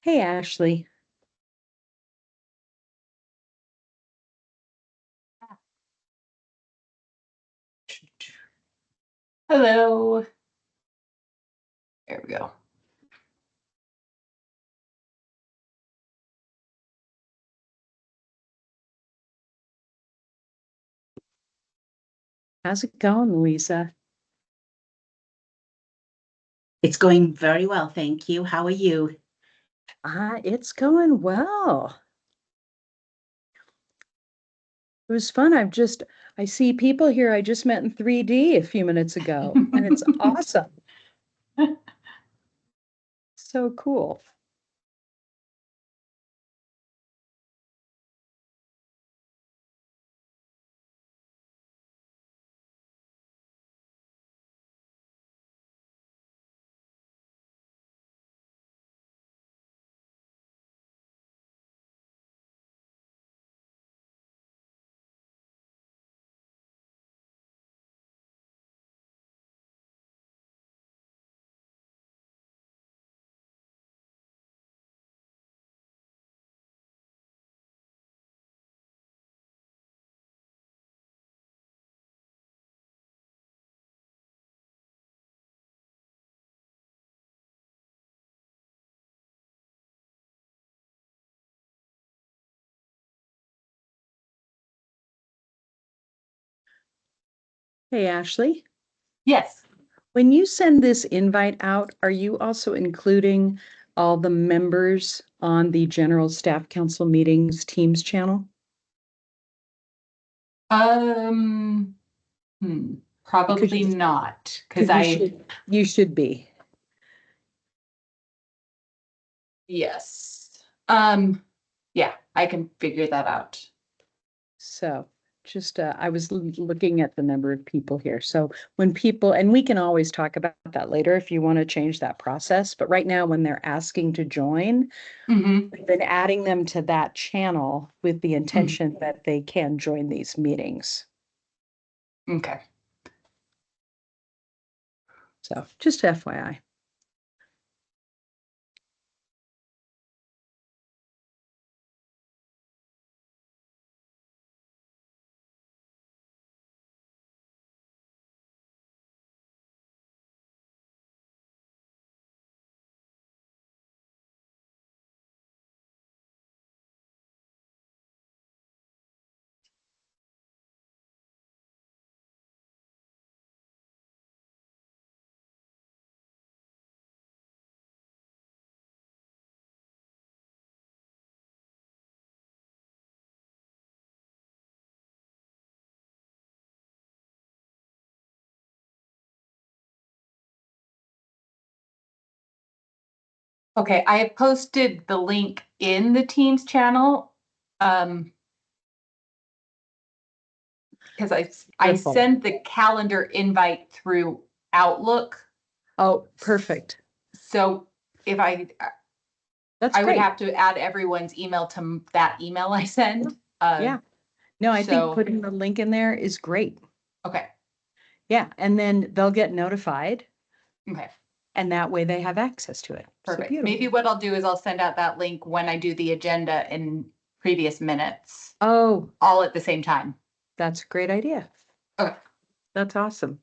Hey, Ashley. Hello. There we go. How's it going, Louisa? It's going very well, thank you. How are you? It's going well. It was fun. I see people here I just met in 3D a few minutes ago, and it's awesome. So cool. Hey, Ashley. Yes. When you send this invite out, are you also including all the members on the General Staff Council meetings Teams channel? Um, Because Probably you, not, because because you should be. yes. Yeah, I can figure that out. So I was looking at the number of people here. So when people, and we can always talk about that later if you want to change that process. But right now, when they're asking to join, Hmm. we've been adding them to that channel with the intention that they can join these meetings. Okay. So just FYI. Okay, I have posted the link in the Teams channel. Because I Wonderful. send the calendar invite through Outlook. Oh, perfect. So if That's I would great. have to add everyone's email to that email I send. Yeah. No, I think So putting the link in there is great. okay. Yeah. And then they'll get notified, Okay. and that way they have access to it. So Perfect. Maybe beautiful. what I'll do is I'll send out that link when I do the agenda in previous minutes, Oh, all at the same time. that's a great idea. Okay. That's awesome.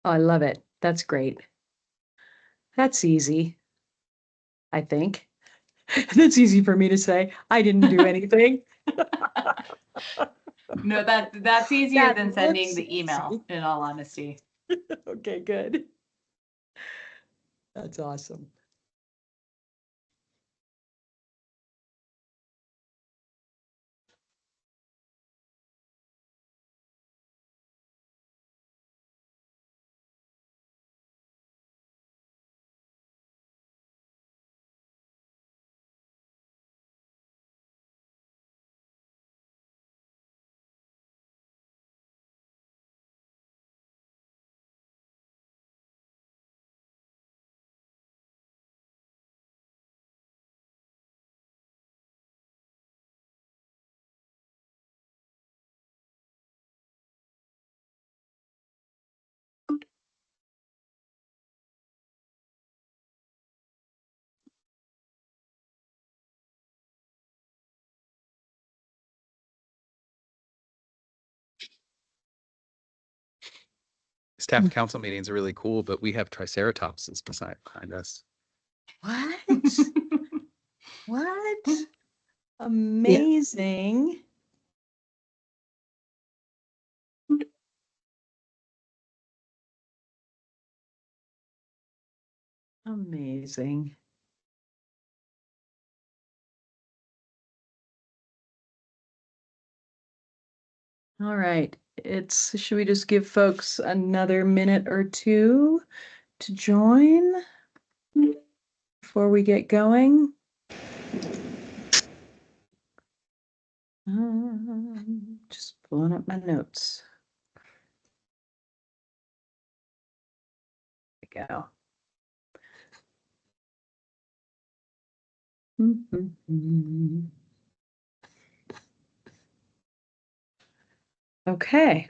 Oh, I love it. That's great. That's easy, I think. That's easy for me to say. I didn't do anything. No, that's easier That than sending looks the email, easy. in all honesty. Okay, good. That's awesome. staff council meetings are really cool, but we have triceratopses behind us. What? What? Amazing. Amazing. All right. Should we just give folks another minute or two to join before we get going? Just pulling up my notes. There we go. Okay.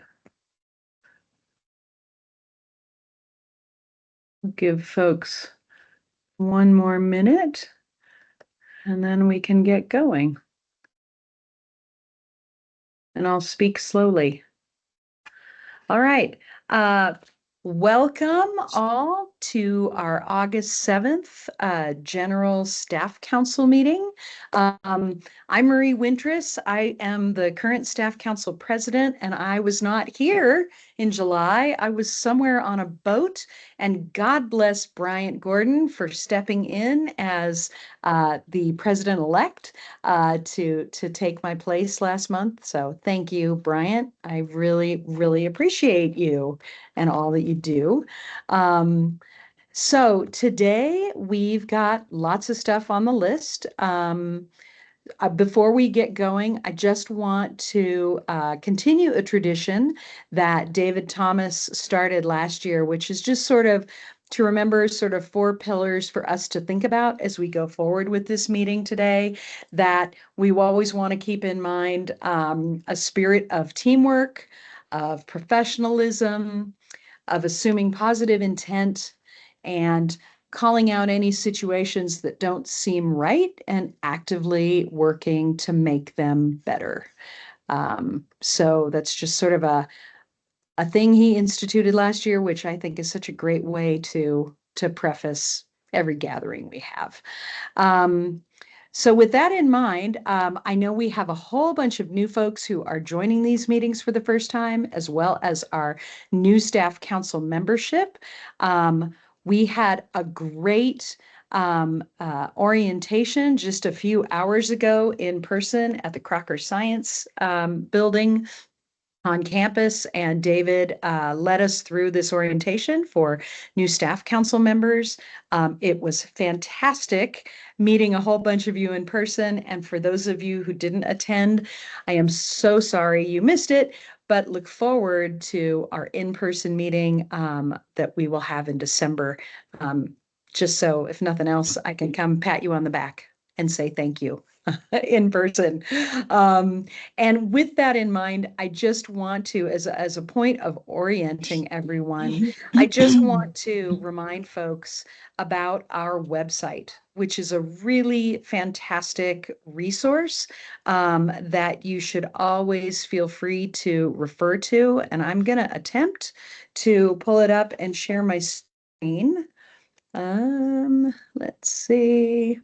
We'll give folks one more minute and then we can get going. And I'll speak slowly. All right. Welcome all to our August 7th General Staff Council meeting. I'm Marie Wintress. I am the current Staff Council President, and I was not here in July. I was somewhere on a boat, and God bless Bryant Gordon for stepping in as the President-elect to take my place last month. So thank you, Bryant. I really, really appreciate you and all that you do. So today we've got lots of stuff on the list. Before we get going, I just want to continue a tradition that David Thomas started last year, which is just sort of to remember sort of 4 pillars for us to think about as we go forward with this meeting today, that we always want to keep in mind a spirit of teamwork, of professionalism, of assuming positive intent, and calling out any situations that don't seem right and actively working to make them better. So that's just sort of a thing he instituted last year, which I think is such a great way to preface every gathering we have. So with that in mind, I know we have a whole bunch of new folks who are joining these meetings for the first time, as well as our new staff council membership. We had a great orientation just a few hours ago in person at the Crocker Science building on campus, and David led us through this orientation for new staff council members. It was fantastic meeting a whole bunch of you in person, and for those of you who didn't attend, I am so sorry you missed it, but look forward to our in-person meeting that we will have in December. Just so, if nothing else, I can come pat you on the back and say thank you in person. And with that in mind, I just want to, as a point of orienting everyone, I just want to remind folks about our website, which is a really fantastic resource that you should always feel free to refer to. And I'm going to attempt to pull it up and share my screen. Let's see.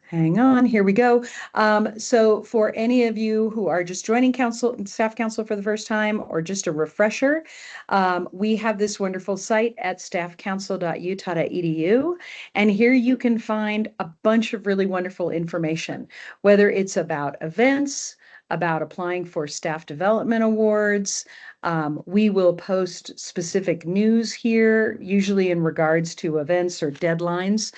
Hang on, here we go. So for any of you who are just joining staff council for the first time, or just a refresher, we have this wonderful site at staffcouncil.utah.edu. And here you can find a bunch of really wonderful information, whether it's about events, about applying for staff development awards. We will post specific news here, usually in regards to events or deadlines.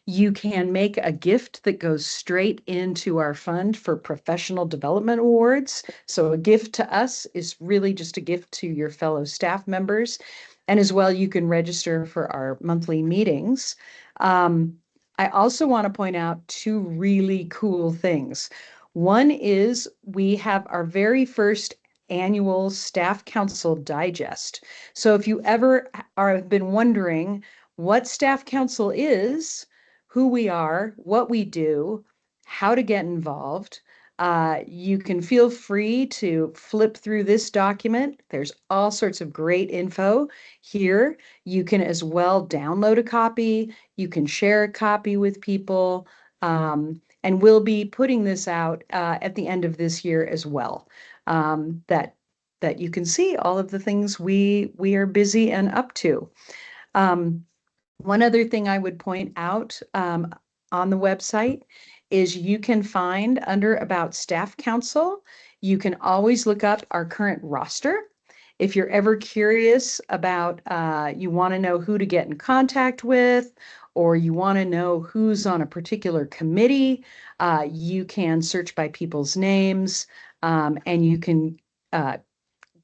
You can make a gift that goes straight into our fund for professional development awards. So a gift to us is really just a gift to your fellow staff members. And as well, you can register for our monthly meetings. I also want to point out 2 really cool things. One is we have our very first annual Staff Council Digest. So if you ever have been wondering what Staff Council is, who we are, what we do, how to get involved, You can feel free to flip through this document. There's all sorts of great info here. You can as well download a copy. You can share a copy with people. And we'll be putting this out at the end of this year as well. That you can see all of the things we are busy and up to. One other thing I would point out on the website is you can find under About Staff Council, you can always look up our current roster. If you're ever curious about, you want to know who to get in contact with, or you want to know who's on a particular committee, you can search by people's names, and you can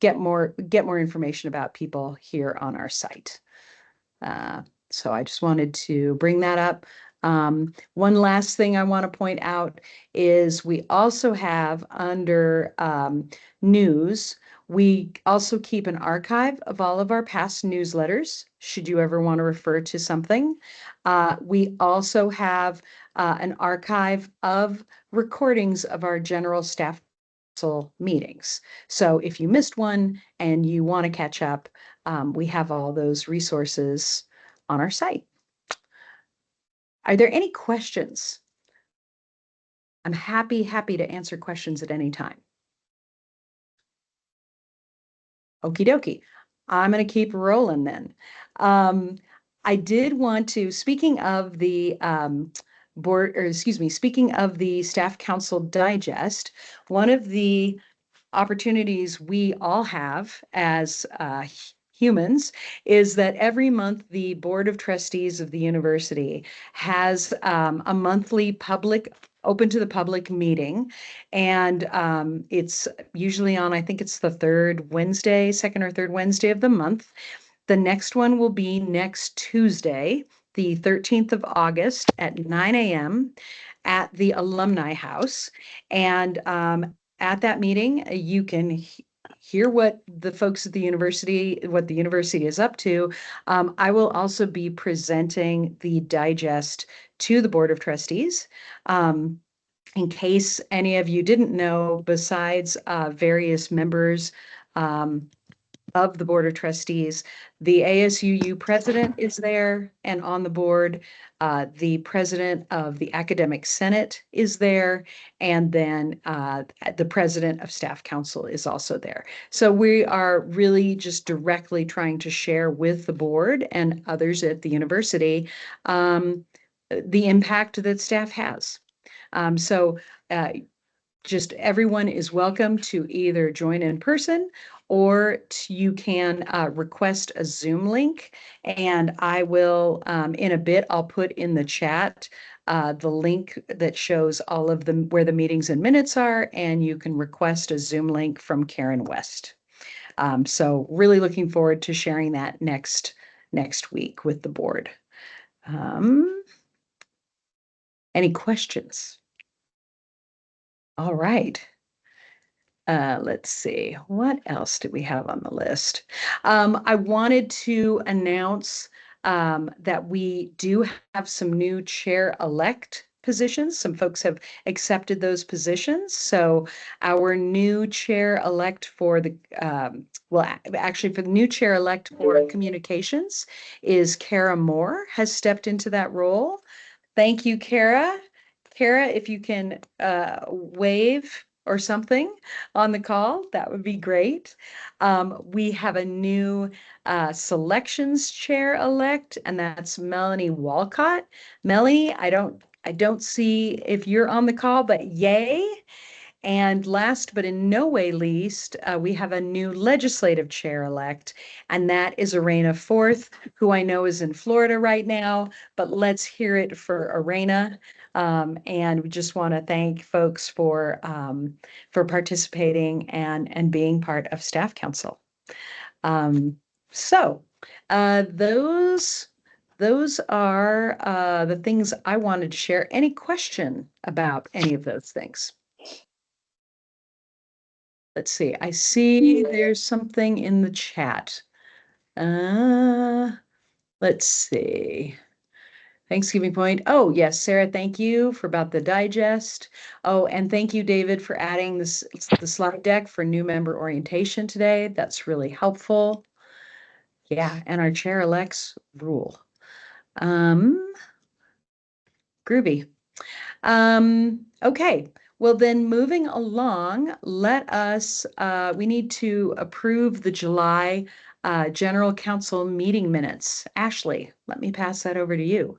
get more information about people here on our site. So I just wanted to bring that up. One last thing I want to point out is we also have under news, we also keep an archive of all of our past newsletters, should you ever want to refer to something. We also have an archive of recordings of our general staff council meetings. So if you missed one and you want to catch up, we have all those resources on our site. Are there any questions? I'm happy to answer questions at any time. Okie dokie. I'm going to keep rolling then. I did want to, speaking of the speaking of the Staff Council Digest, one of the opportunities we all have as humans is that every month the Board of Trustees of the university has a monthly open to the public meeting, and it's usually on, I think it's the second or third Wednesday of the month. The next one will be next Tuesday, the 13th of August at 9 a.m. at the Alumni House. And at that meeting, you can hear what the folks at the university is up to. I will also be presenting the digest to the Board of Trustees. In case any of you didn't know, besides various members of the Board of Trustees, the ASUU president is there and on the board. The president of the Academic Senate is there, and then the president of Staff Council is also there. So we are really just directly trying to share with the board and others at the university the impact that staff has. Just everyone is welcome to either join in person, or you can request a Zoom link. And I will, in a bit, I'll put in the chat the link that shows all of them where the meetings and minutes are, and you can request a Zoom link from Karen West. So really looking forward to sharing that next week with the board. Any questions? All right. Let's see, what else did we have on the list? I wanted to announce that we do have some new chair-elect positions. Some folks have accepted those positions. So our new chair-elect for the, actually for the new chair-elect for communications is Kara Moore, has stepped into that role. Thank you, Kara. Kara, if you can wave or something on the call, that would be great. We have a new selections chair-elect, and that's Melanie Walcott. Melanie, I don't see if you're on the call, but yay. And last but in no way least, we have a new legislative chair-elect, and that is Arena Forth, who I know is in Florida right now, but let's hear it for Arena. And we just want to thank folks for participating and being part of Staff Council. Those are the things I wanted to share. Any question about any of those things? Let's see. I see there's something in the chat. Let's see. Thanksgiving point. Oh, yes, Sarah, thank you for about the digest. Oh, and thank you, David, for adding the slide deck for new member orientation today. That's really helpful. Yeah, and our chair-elect's rule. Groovy. Okay. Well, then moving along, we need to approve the July General Council meeting minutes. Ashley, let me pass that over to you.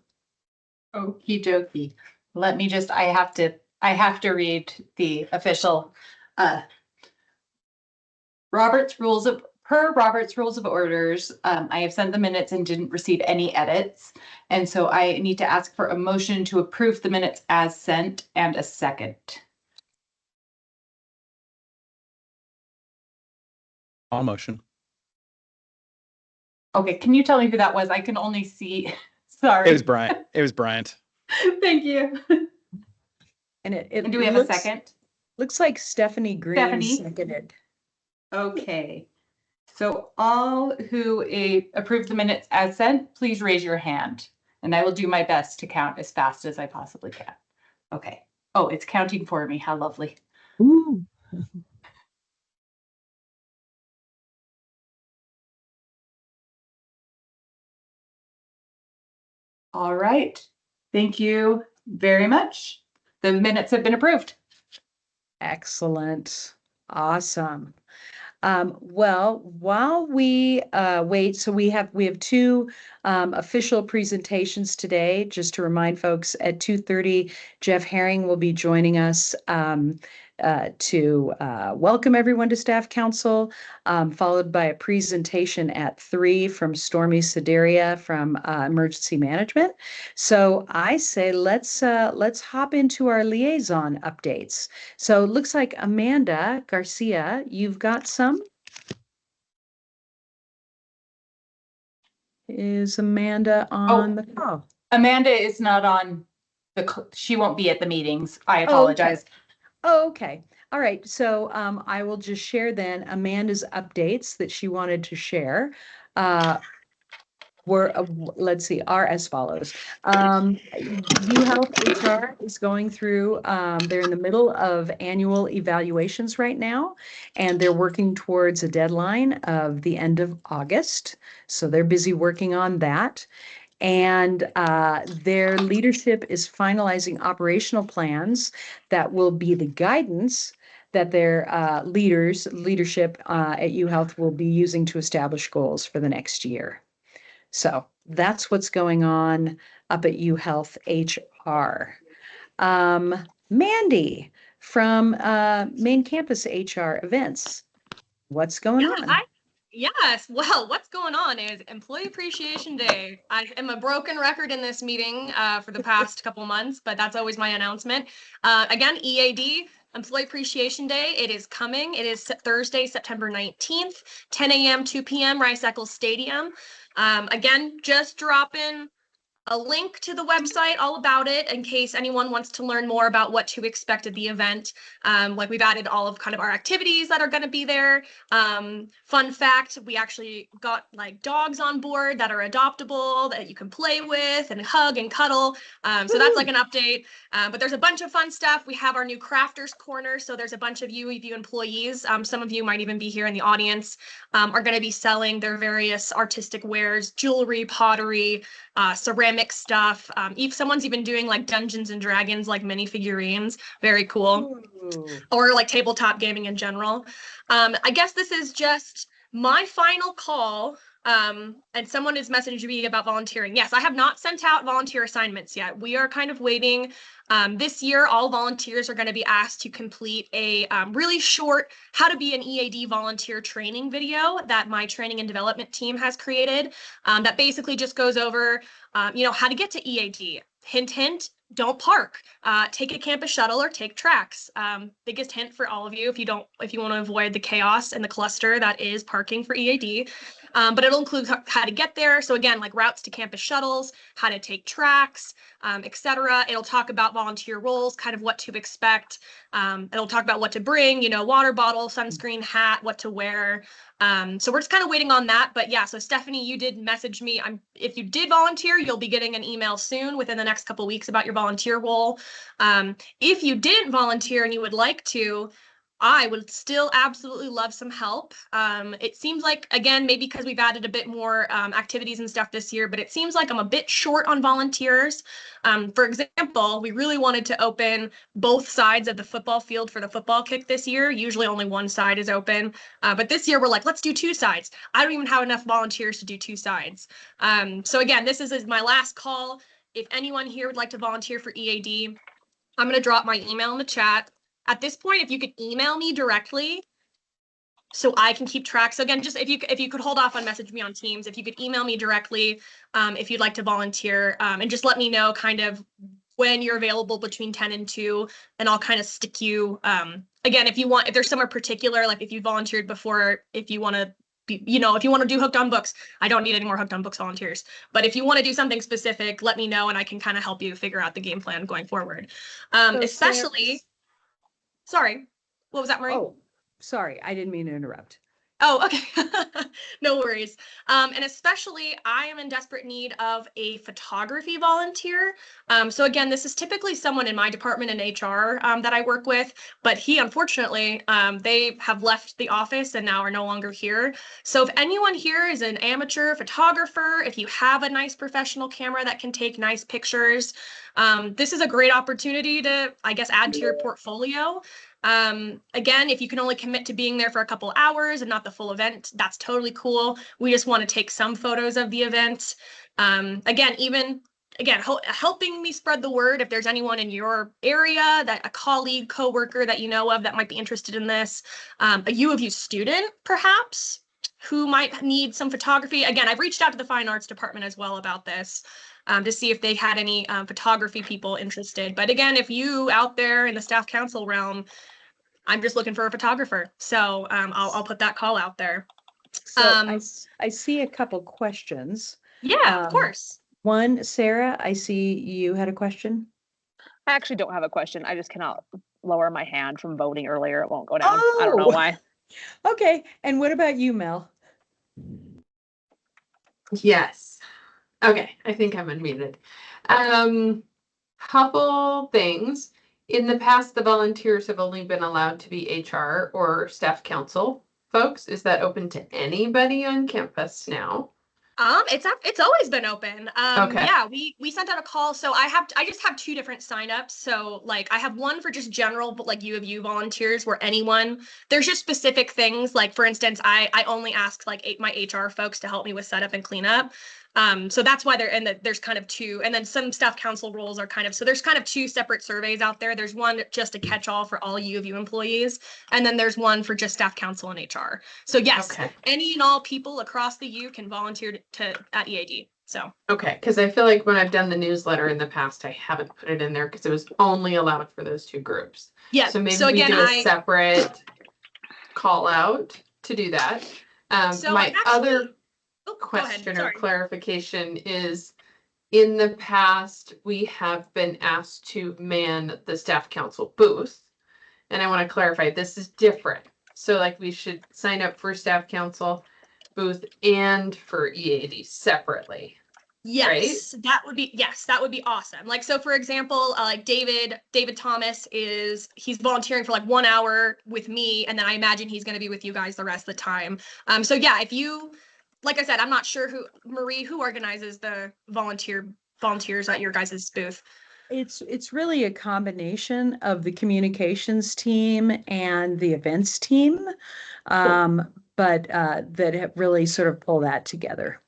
Okie dokie. Let me just, I have to read the official, Robert's Rules of Orders. I have sent the minutes and didn't receive any edits. And so I need to ask for a motion to approve the minutes as sent and a second. All motion. Okay, can you tell me who that was? I can only see, sorry. It was Bryant. It was Bryant. Thank you. And it And do we have a second? Looks like Stephanie Green Stephanie? seconded. Okay. So all who approve the minutes as sent, please raise your hand. And I will do my best to count as fast as I possibly can. Okay. Oh, it's counting for me. How lovely. Ooh. All right. Thank you very much. The minutes have been approved. Excellent. Awesome. Well, while we wait, so we have two official presentations today. Just to remind folks, at 2:30, Jeff Herring will be joining us to welcome everyone to Staff Council, followed by a presentation at 3 from Stormy Sedaria from Emergency Management. So I say let's hop into our liaison updates. So it looks like Amanda Garcia, you've got some. Is Amanda on the call? Amanda is not on she won't be at the meetings. I apologize. Oh, okay. All right. So I will just share then Amanda's updates that she wanted to share. Let's see, are as follows. UHealth HR is going through, they're in the middle of annual evaluations right now, and they're working towards a deadline of the end of August. So they're busy working on that. And their leadership is finalizing operational plans that will be the guidance that their leadership at UHealth will be using to establish goals for the next year. So that's what's going on up at UHealth HR. Mandy from Main Campus HR Events. What's going on? Yes. Well, what's going on is Employee Appreciation Day. I am a broken record in this meeting for the past couple months, but that's always my announcement. Again, EAD, Employee Appreciation Day. It is coming. It is Thursday, September 19th, 10 a.m., 2 p.m., Rice Eccles Stadium. Again, just drop in a link to the website, all about it, in case anyone wants to learn more about what to expect at the event. Like we've added all of kind of our activities that are going to be there. Fun fact, we actually got like dogs on board that are adoptable that you can play with and hug and cuddle. So that's like an update. But there's a bunch of fun stuff. We have our new Crafters Corner. So there's a bunch of UEView employees. Some of you might even be here in the audience, are going to be selling their various artistic wares, jewelry, pottery, ceramic stuff. If someone's even doing like Dungeons and Dragons, like mini figurines, very cool. Ooh. Or like tabletop gaming in general. I guess this is just my final call. And someone is messaging me about volunteering. Yes, I have not sent out volunteer assignments yet. We are kind of waiting. This year, all volunteers are going to be asked to complete a really short how to be an EAD volunteer training video that my training and development team has created. That basically just goes over, how to get to EAD. Hint, hint. Don't park. Take a campus shuttle or take tracks. Biggest hint for all of you, if you want to avoid the chaos and the cluster that is parking for EAD. but it'll include how to get there. So again, like routes to campus shuttles, how to take tracks, etc. It'll talk about volunteer roles, kind of what to expect. It'll talk about what to bring, water bottle, sunscreen, hat, what to wear. So we're just kind of waiting on that. But yeah, so Stephanie, you did message me. If you did volunteer, you'll be getting an email soon within the next couple of weeks about your volunteer role. If you didn't volunteer and you would like to, I would still absolutely love some help. It seems like, again, maybe because we've added a bit more activities and stuff this year, but it seems like I'm a bit short on volunteers. For example, we really wanted to open both sides of the football field for the football kick this year. Usually only one side is open, but this year we're like, let's do two sides. I don't even have enough volunteers to do two sides. So again, this is my last call. If anyone here would like to volunteer for EAD, I'm going to drop my email in the chat. At this point, if you could email me directly so I can keep track. So again, just if you could hold off on message me on Teams, if you could email me directly if you'd like to volunteer, and just let me know kind of when you're available between 10 and 2, and I'll kind of stick you. Again, if there's somewhere particular, like if you volunteered before, if you want to if you want to do Hooked on Books, I don't need any more Hooked on Books volunteers. But if you want to do something specific, let me know and I can kind of help you figure out the game plan going forward. Especially, sorry, what was that, Marie? Oh, sorry, I didn't mean to interrupt. Oh, okay. No worries. And especially, I am in desperate need of a photography volunteer. So again, this is typically someone in my department in HR that I work with, but he, unfortunately, they have left the office and now are no longer here. So if anyone here is an amateur photographer, if you have a nice professional camera that can take nice pictures, this is a great opportunity to, I guess, add to your portfolio. Again, if you can only commit to being there for a couple hours and not the full event, that's totally cool. We just want to take some photos of the event. Again, helping me spread the word. If there's anyone in your area, that a colleague, coworker that you know of that might be interested in this, a U of U student perhaps who might need some photography. Again, I've reached out to the fine arts department as well about this. To see if they had any photography people interested. But again, if you out there in the staff council realm, I'm just looking for a photographer. So I'll put that call out there. So I see a couple questions. Yeah, of course. One, Sarah, I see you had a question. I actually don't have a question. I just cannot lower my hand from voting earlier. It won't go down. I don't know why. Okay. And what about you, Mel? Yes. Okay, I think I'm unmuted. Couple things. In the past, the volunteers have only been allowed to be HR or staff council folks. Is that open to anybody on campus now? It's always been open. Okay. Yeah, we sent out a call. So I just have two different signups. So like I have one for just general, but like U of U volunteers where there's just specific things. Like for instance, I only ask like my HR folks to help me with setup and cleanup. So that's why there's kind of two, and then some staff council roles are so there's kind of two separate surveys out there. There's one just a catch-all for all U of U employees, and then there's one for just staff council and HR. So yes, any and all people across the U can volunteer at EAD. So okay, because I feel like when I've done the newsletter in the past, I haven't put it in there because it was only allowed for those two groups. Yeah. So maybe we do a separate call out to do that. Other question or clarification is, in the past we have been asked to man the staff council booth, and I want to clarify this is different. So like we should sign up for staff council booth and for EAD separately. Yes, right? That would be awesome. Like, so for example, like David Thomas he's volunteering for like 1 hour with me, and then I imagine he's going to be with you guys the rest of the time. So yeah, if you, like I said, I'm not sure who organizes the volunteers at your guys' booth. It's really a combination of the communications team and the events team, but that have really sort of pull that together.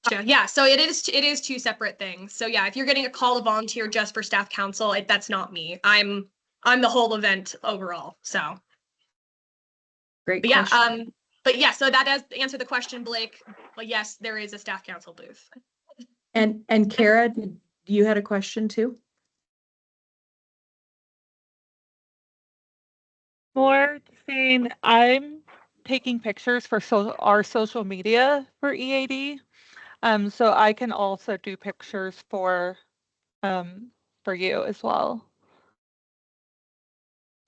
Gotcha. Yeah, so it is two separate things. So yeah, if you're getting a call to volunteer just for staff council, that's not me. I'm the whole event overall. So great. But yeah, so that does answer the question, Blake. But yes, there is a staff council booth. And Kara, you had a question too? More saying I'm taking pictures for our social media for EAD. So I can also do pictures for you as well.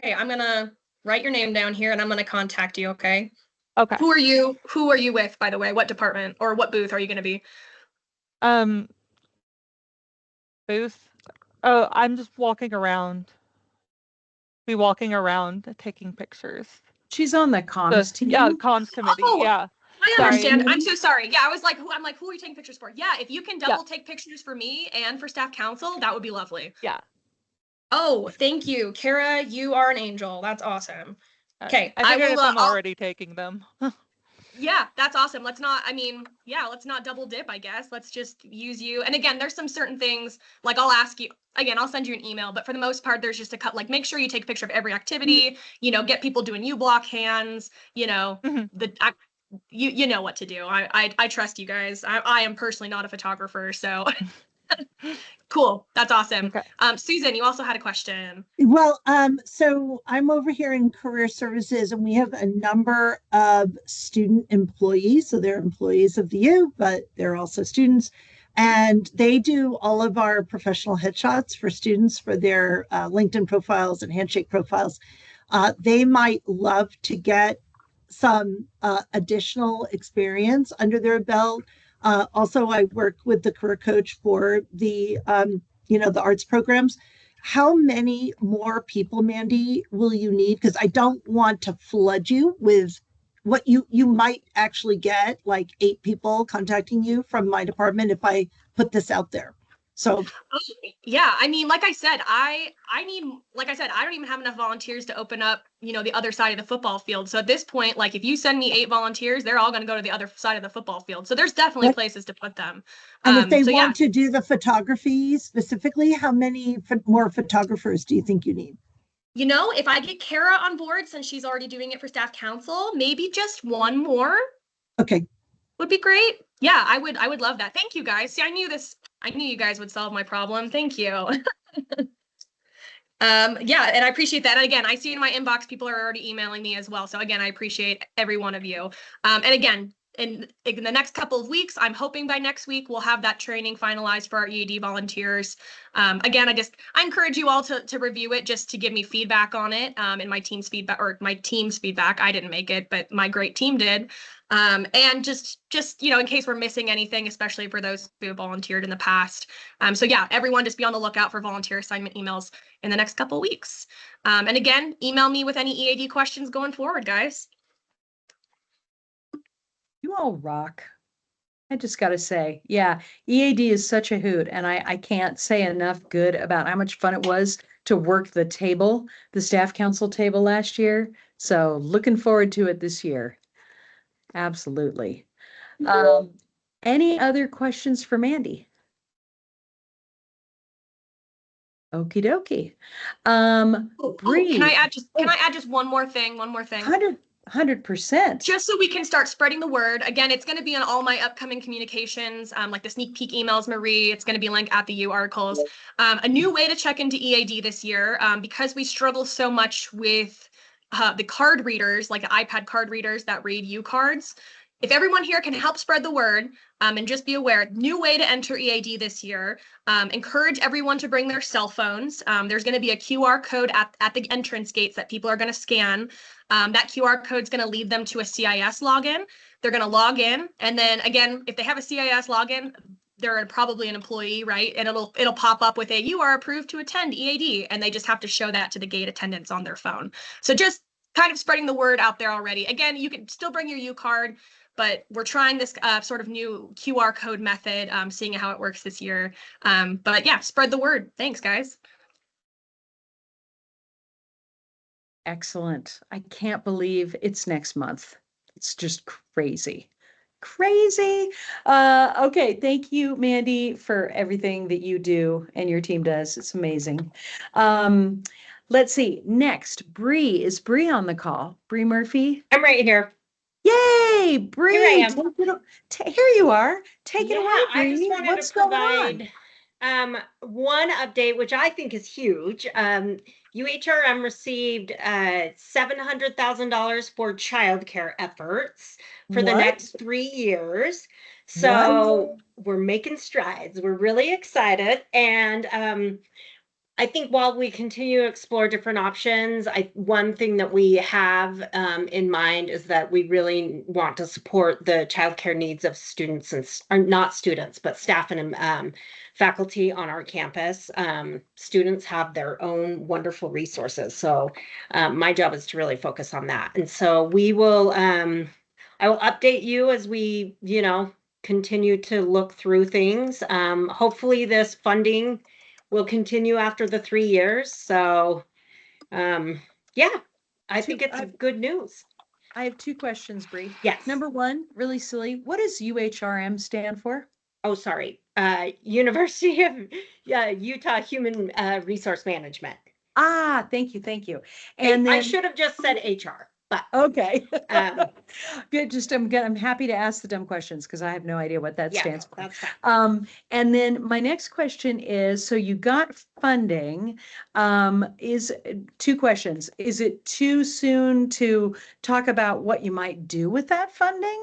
Okay, I'm gonna write your name down here and I'm gonna contact you, okay? Okay. Who are you? Who are you with, by the way? What department or what booth are you gonna be? Booth. Oh, I'm just walking around. Be walking around taking pictures. She's on the comms team. Yeah, comms committee. Oh, yeah. I understand. I'm so sorry. Yeah, I was like, I'm like, who are you taking pictures for? Yeah, if you can double take pictures for me and for staff council, that would be lovely. Yeah. Oh, thank you, Kara. You are an angel. That's awesome. Okay, I figured if I'm already taking them. Yeah, that's awesome. Let's not, I mean, yeah, let's not double dip, I guess. Let's just use you. And again, there's some certain things, like I'll ask you, again, I'll send you an email, but for the most part, there's just a cut, like make sure you take a picture of every activity, you know, get people doing U-block hands, you know, you know what to do. I trust you guys. I am personally not a photographer, so cool. That's awesome. Okay. Susan, you also had a question. Well, so I'm over here in career services and we have a number of student employees. So they're employees of the U, but they're also students. And they do all of our professional headshots for students for their LinkedIn profiles and Handshake profiles. They might love to get some additional experience under their belt. Also, I work with the career coach for the, the arts programs. How many more people, Mandy, will you need? Because I don't want to flood you with what you might actually get, like 8 people contacting you from my department if I put this out there. So yeah, I mean, like I said, I need, like I said, I don't even have enough volunteers to open up, you know, the other side of the football field. So at this point, like if you send me 8 volunteers, they're all going to go to the other side of the football field. So there's definitely places to put them. And if they want to do the photography specifically, how many more photographers do you think you need? You know, if I get Kara on board, since she's already doing it for staff council, maybe just 1 more. Okay. Would be great. Yeah, I would love that. Thank you guys. See, I knew you guys would solve my problem. Thank you. Yeah, and I appreciate that. And again, I see in my inbox, people are already emailing me as well. So again, I appreciate every one of you. And again, in the next couple of weeks, I'm hoping by next week, we'll have that training finalized for our EAD volunteers. Again, I encourage you all to review it just to give me feedback on it. And my team's feedback, I didn't make it, but my great team did. And just, you know, in case we're missing anything, especially for those who have volunteered in the past. So yeah, everyone just be on the lookout for volunteer assignment emails in the next couple of weeks. And again, email me with any EAD questions going forward, guys. You all rock. I just got to say, yeah, EAD is such a hoot. And I can't say enough good about how much fun it was to work the table, the staff council table last year. So looking forward to it this year. Absolutely. Any other questions for Mandy? Okie dokie. Bree, can I add just one more thing? 100%. Just so we can start spreading the word. Again, it's going to be on all my upcoming communications, like the sneak peek emails, Marie. It's going to be linked at the U articles. A new way to check into EAD this year, because we struggle so much with the card readers, like the iPad card readers that read U cards. If everyone here can help spread the word, and just be aware, new way to enter EAD this year. Encourage everyone to bring their cell phones. There's going to be a QR code at the entrance gates that people are going to scan. That QR code is going to lead them to a CIS login. They're going to log in. And then again, if they have a CIS login, they're probably an employee, right? And it'll pop up with you are approved to attend EAD. And they just have to show that to the gate attendants on their phone. So just kind of spreading the word out there already. Again, you can still bring your U card, but we're trying this sort of new QR code method, seeing how it works this year. But yeah, spread the word. Thanks, guys. Excellent. I can't believe it's next month. It's just crazy. Crazy. Okay. Thank you, Mandy, for everything that you do and your team does. It's amazing. Let's see. Next, Bree. Is Bree on the call? Bree Murphy? I'm right here. Yay, Bree. Here I am. Here you are. Take it away, Bree. I just wanted What's to provide One update, which I think is huge, UHRM received $700,000 for childcare efforts for the What? next 3 years. So we're making strides. We're really excited. And I think while we continue to explore different options, one thing that we have in mind is that we really want to support the childcare needs of students or not students, but staff and faculty on our campus. Students have their own wonderful resources. So my job is to really focus on that. And so we will, I will update you as we, continue to look through things. Hopefully this funding will continue after the 3 years. So, yeah, I think it's good news. I have 2 questions, Bree. Yes. Number 1, really silly. What does UHRM stand for? Oh, sorry. University of Utah Human Resource Management. Ah, thank you. Thank you. And then I should have just said HR. But okay. Good. I'm happy to ask the dumb questions because I have no idea what that stands for. That's fine. And then my next question is, so you got funding, is 2 questions. Is it too soon to talk about what you might do with that funding?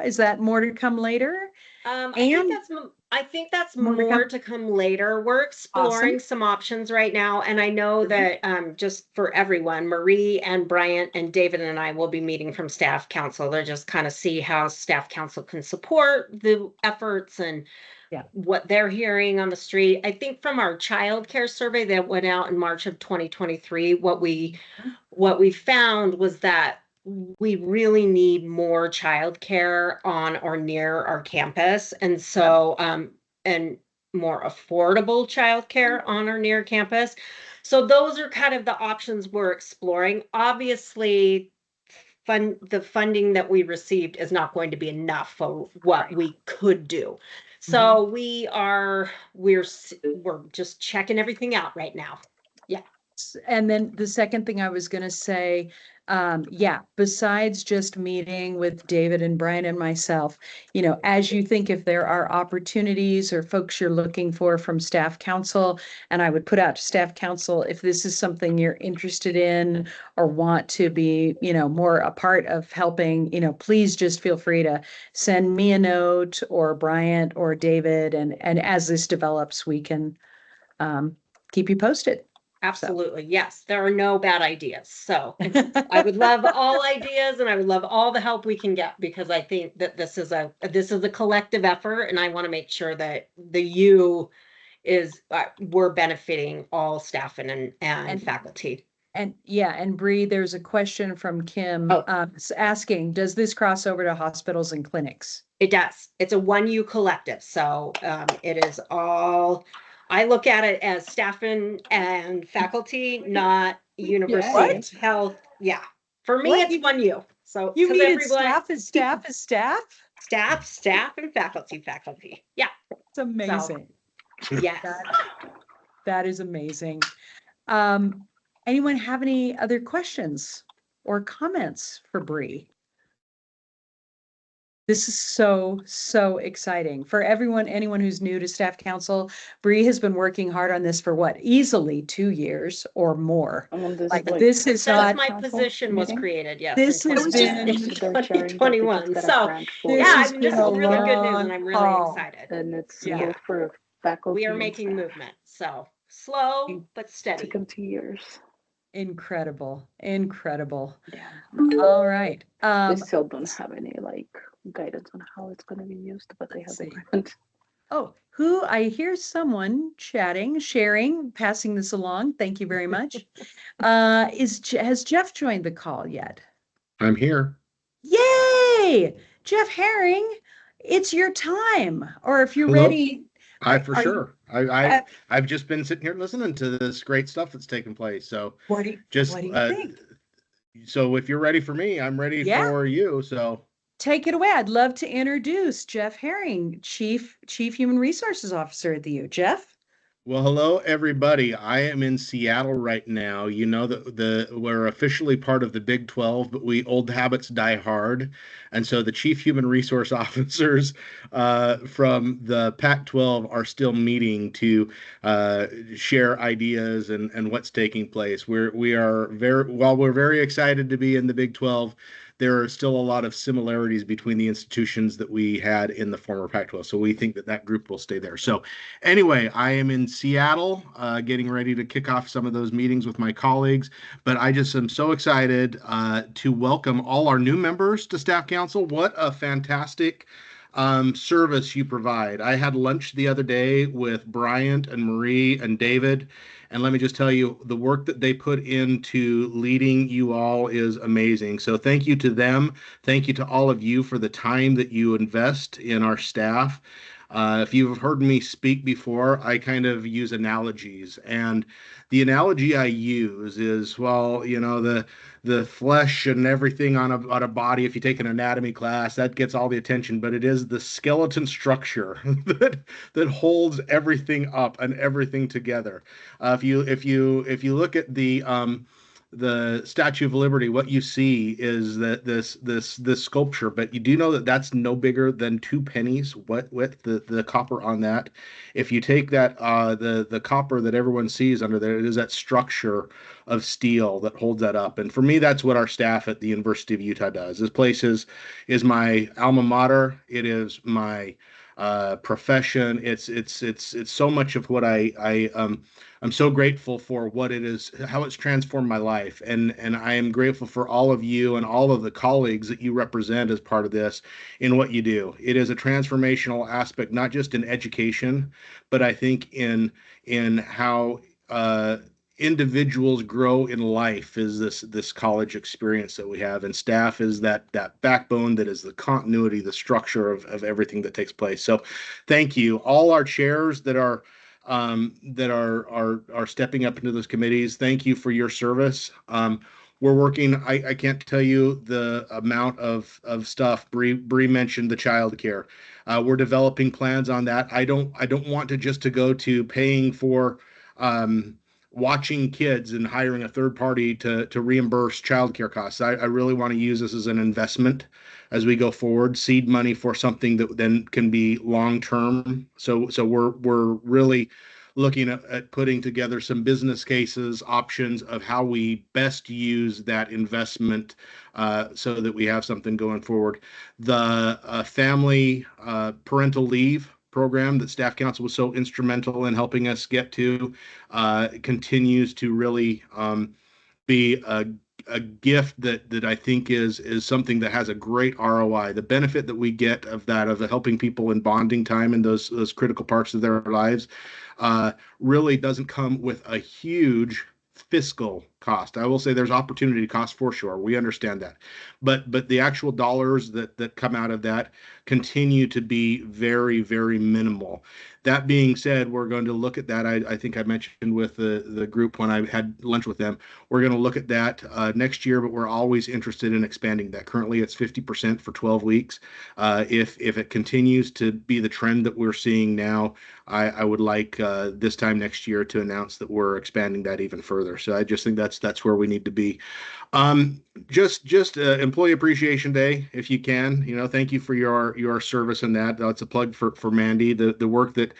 Is that more to come later? I think that's more to come later. We're exploring some options right now. And I know that just for everyone, Marie and Bryant and David and I will be meeting from staff council. They're just kind of see how staff council can support the efforts and what they're hearing on the street. I think from our childcare survey that went out in March of 2023, what we found was that we really need more childcare on or near our campus. And so, and more affordable childcare on or near campus. So those are kind of the options we're exploring. Obviously, the funding that we received is not going to be enough for what we could do. So we're just checking everything out right now. Yeah. And then the second thing I was going to say, besides just meeting with David and Brian and myself, as you think if there are opportunities or folks you're looking for from staff council, and I would put out to staff council, if this is something you're interested in or want to be, more a part of helping, please just feel free to send me a note or Bryant or David. And as this develops, we can keep you posted. Absolutely. Yes. There are no bad ideas. So I would love all ideas and I would love all the help we can get because I think that this is a collective effort and I want to make sure that the U is we're benefiting all staff and faculty. And Bree, there's a question from Kim asking, does this cross over to hospitals and clinics? It does. It's a 1U collective. So it is all, I look at it as staff and faculty, not university health. Yeah. For me, it's 1U. So you mean staff is staff is staff? Staff and faculty. Yeah. It's amazing. So, yes. That is amazing. Anyone have any other questions or comments for Bree? This is so exciting for anyone who's new to staff council. Bree has been working hard on this for easily 2 years or more. This is not my position was created. Yes, this has been in 2021. So this is really good news, and I'm really excited. And it's both for faculty. We are making movement. So slow but steady. Took them 2 years. Incredible. Yeah. All right. They still don't have any guidance on how it's going to be used, but they have different. Oh, I hear someone chatting, sharing, passing this along. Thank you very much. Has Jeff joined the call yet? I'm here. Yay! Jeff Herring, it's your time. Or if you're ready. I've just been sitting here listening to this great stuff that's taking place. So what do you think? So if you're ready for me, I'm ready for you. So take it away. I'd love to introduce Jeff Herring, Chief Human Resources Officer at the U. Jeff. Well, hello everybody. I am in Seattle right now. You know that we're officially part of the Big 12, but we old habits die hard. And so the chief human resource officers from the Pac-12 are still meeting to share ideas and what's taking place. We are very while we're very excited to be in the Big 12. There are still a lot of similarities between the institutions that we had in the former Pac-12. So we think that that group will stay there. So anyway, I am in Seattle, getting ready to kick off some of those meetings with my colleagues. But I just am so excited to welcome all our new members to Staff Council. What a fantastic service you provide. I had lunch the other day with Bryant and Marie and David. And let me just tell you, the work that they put into leading you all is amazing. So thank you to them. Thank you to all of you for the time that you invest in our staff. If you've heard me speak before, I kind of use analogies. And the analogy I use is, well, you know, the flesh and everything on a body, if you take an anatomy class, that gets all the attention, but it is the skeleton structure that holds everything up and everything together. If you look at the Statue of Liberty, what you see is that this sculpture, but you do know that that's no bigger than 2 pennies. What with the copper on that? If you take that the copper that everyone sees under there, it is that structure of steel that holds that up. And for me, that's what our staff at the University of Utah does. This place is my alma mater. It is my profession. It's so much of what I'm so grateful for what it is, how it's transformed my life. And I am grateful for all of you and all of the colleagues that you represent as part of this in what you do. It is a transformational aspect, not just in education, but I think in how individuals grow in life is this college experience that we have, and staff is that backbone that is the continuity, the structure of everything that takes place. So thank you all our chairs that are stepping up into those committees. Thank you for your service. We're working. I can't tell you the amount of stuff. Bree mentioned the child care. We're developing plans on that. I don't want to go to paying for watching kids and hiring a third party to reimburse childcare costs. I really want to use this as an investment as we go forward, seed money for something that then can be long term. So we're really looking at putting together some business cases, options of how we best use that investment so that we have something going forward. The family parental leave program that Staff Council was so instrumental in helping us get to continues to really be a gift that I think is something that has a great ROI. The benefit that we get of that, of helping people in bonding time in those critical parts of their lives, really doesn't come with a huge fiscal cost. I will say there's opportunity cost for sure. We understand that, but the actual dollars that come out of that continue to be very, very minimal. That being said, we're going to look at that. I think I mentioned with the group when I had lunch with them, we're going to look at that next year, but we're always interested in expanding that. Currently, it's 50% for 12 weeks. If it continues to be the trend that we're seeing now, I would like this time next year to announce that we're expanding that even further. So I just think that's where we need to be. Just Employee Appreciation Day, if you can, thank you for your service in that. That's a plug for Mandy, the work that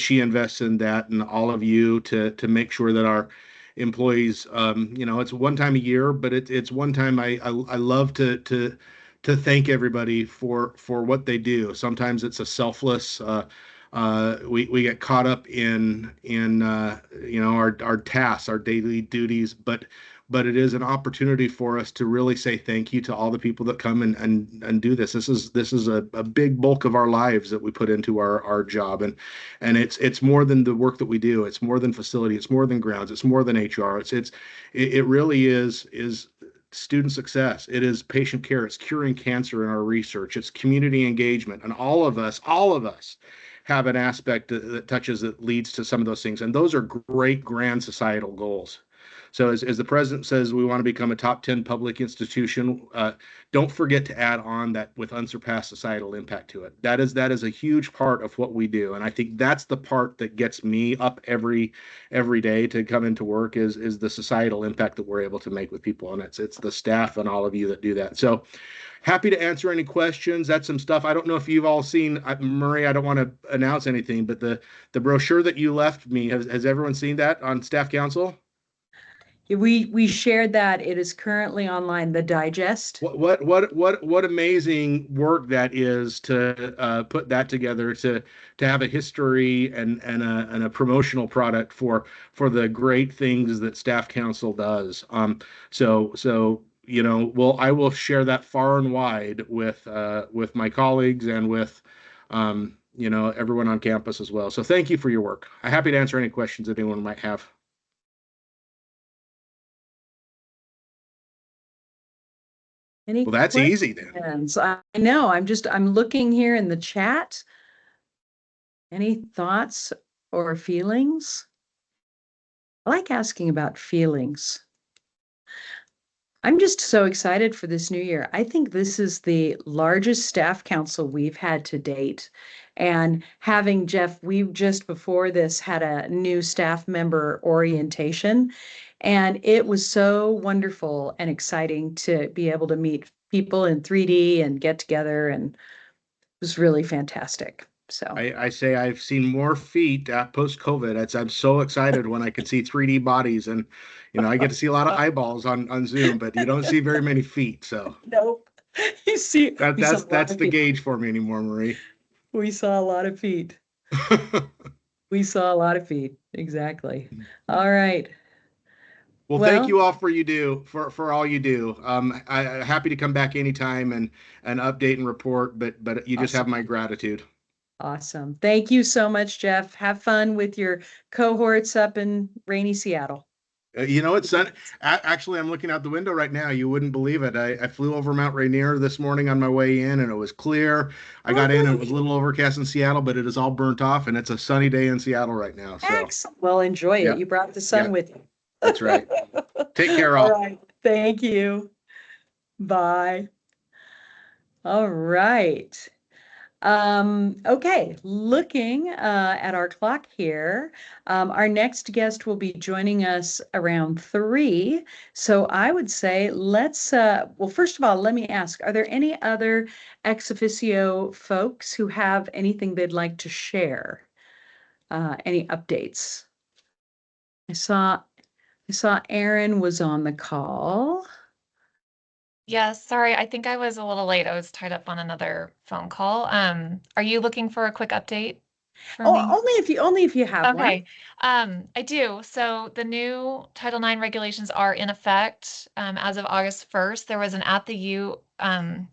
she invests in that, and all of you to make sure that our employees, it's one time a year, but it's one time I love to thank everybody for what they do. Sometimes it's a selfless. We get caught up in our tasks, our daily duties, but it is an opportunity for us to really say thank you to all the people that come and do this. This is a big bulk of our lives that we put into our job, and it's more than the work that we do. It's more than facility. It's more than grounds. It's more than HR. It really is student success. It is patient care. It's curing cancer in our research. It's community engagement, and all of us have an aspect that leads to some of those things, and those are great grand societal goals. So as the president says, we want to become a top 10 public institution. Don't forget to add on that with unsurpassed societal impact to it. That is a huge part of what we do. And I think that's the part that gets me up every day to come into work is the societal impact that we're able to make with people. And it's the staff and all of you that do that. So happy to answer any questions. That's some stuff. I don't know if you've all seen, Murray, I don't want to announce anything, but the brochure that you left me, has everyone seen that on staff council? We shared that. It is currently online, the digest. What amazing work that is to put that together, to have a history and a promotional product for the great things that staff council does. So I will share that far and wide with my colleagues and with everyone on campus as well. So thank you for your work. I'm happy to answer any questions that anyone might have. Well, that's easy then. I know. I'm looking here in the chat. Any thoughts or feelings? I like asking about feelings. I'm just so excited for this new year. I think this is the largest staff council we've had to date. And having Jeff, we just before this had a new staff member orientation. And it was so wonderful and exciting to be able to meet people in 3D and get together. And it was really fantastic. So I say I've seen more feet post-COVID. I'm so excited when I can see 3D bodies, and I get to see a lot of eyeballs on Zoom, but you don't see very many feet. So nope. You see that's the gauge for me anymore, Marie. We saw a lot of feet. We saw a lot of feet. Exactly. All right. Well, thank you all for all you do. I'm happy to come back anytime and update and report, but you just have my gratitude. Awesome. Thank you so much, Jeff. Have fun with your cohorts up in rainy Seattle. It's sun. Actually, I'm looking out the window right now. You wouldn't believe it. I flew over Mount Rainier this morning on my way in, and it was clear. I got in, and it was a little overcast in Seattle, but it is all burnt off, and it's a sunny day in Seattle right now. So. Excellent. Well, enjoy it. You brought the sun with you. That's right. Take care, all. All right. Thank you. Bye. All right. Okay, looking at our clock here, our next guest will be joining us around 3. So I would say let's, well, first of all, let me ask, are there any other ex officio folks who have anything they'd like to share? Any updates? I saw Aaron was on the call. Yes, sorry, I think I was a little late. I was tied up on another phone call. Are you looking for a quick update for me? Only if you have one. Okay. I do. So the new Title IX regulations are in effect as of August 1st. There was an at the U. I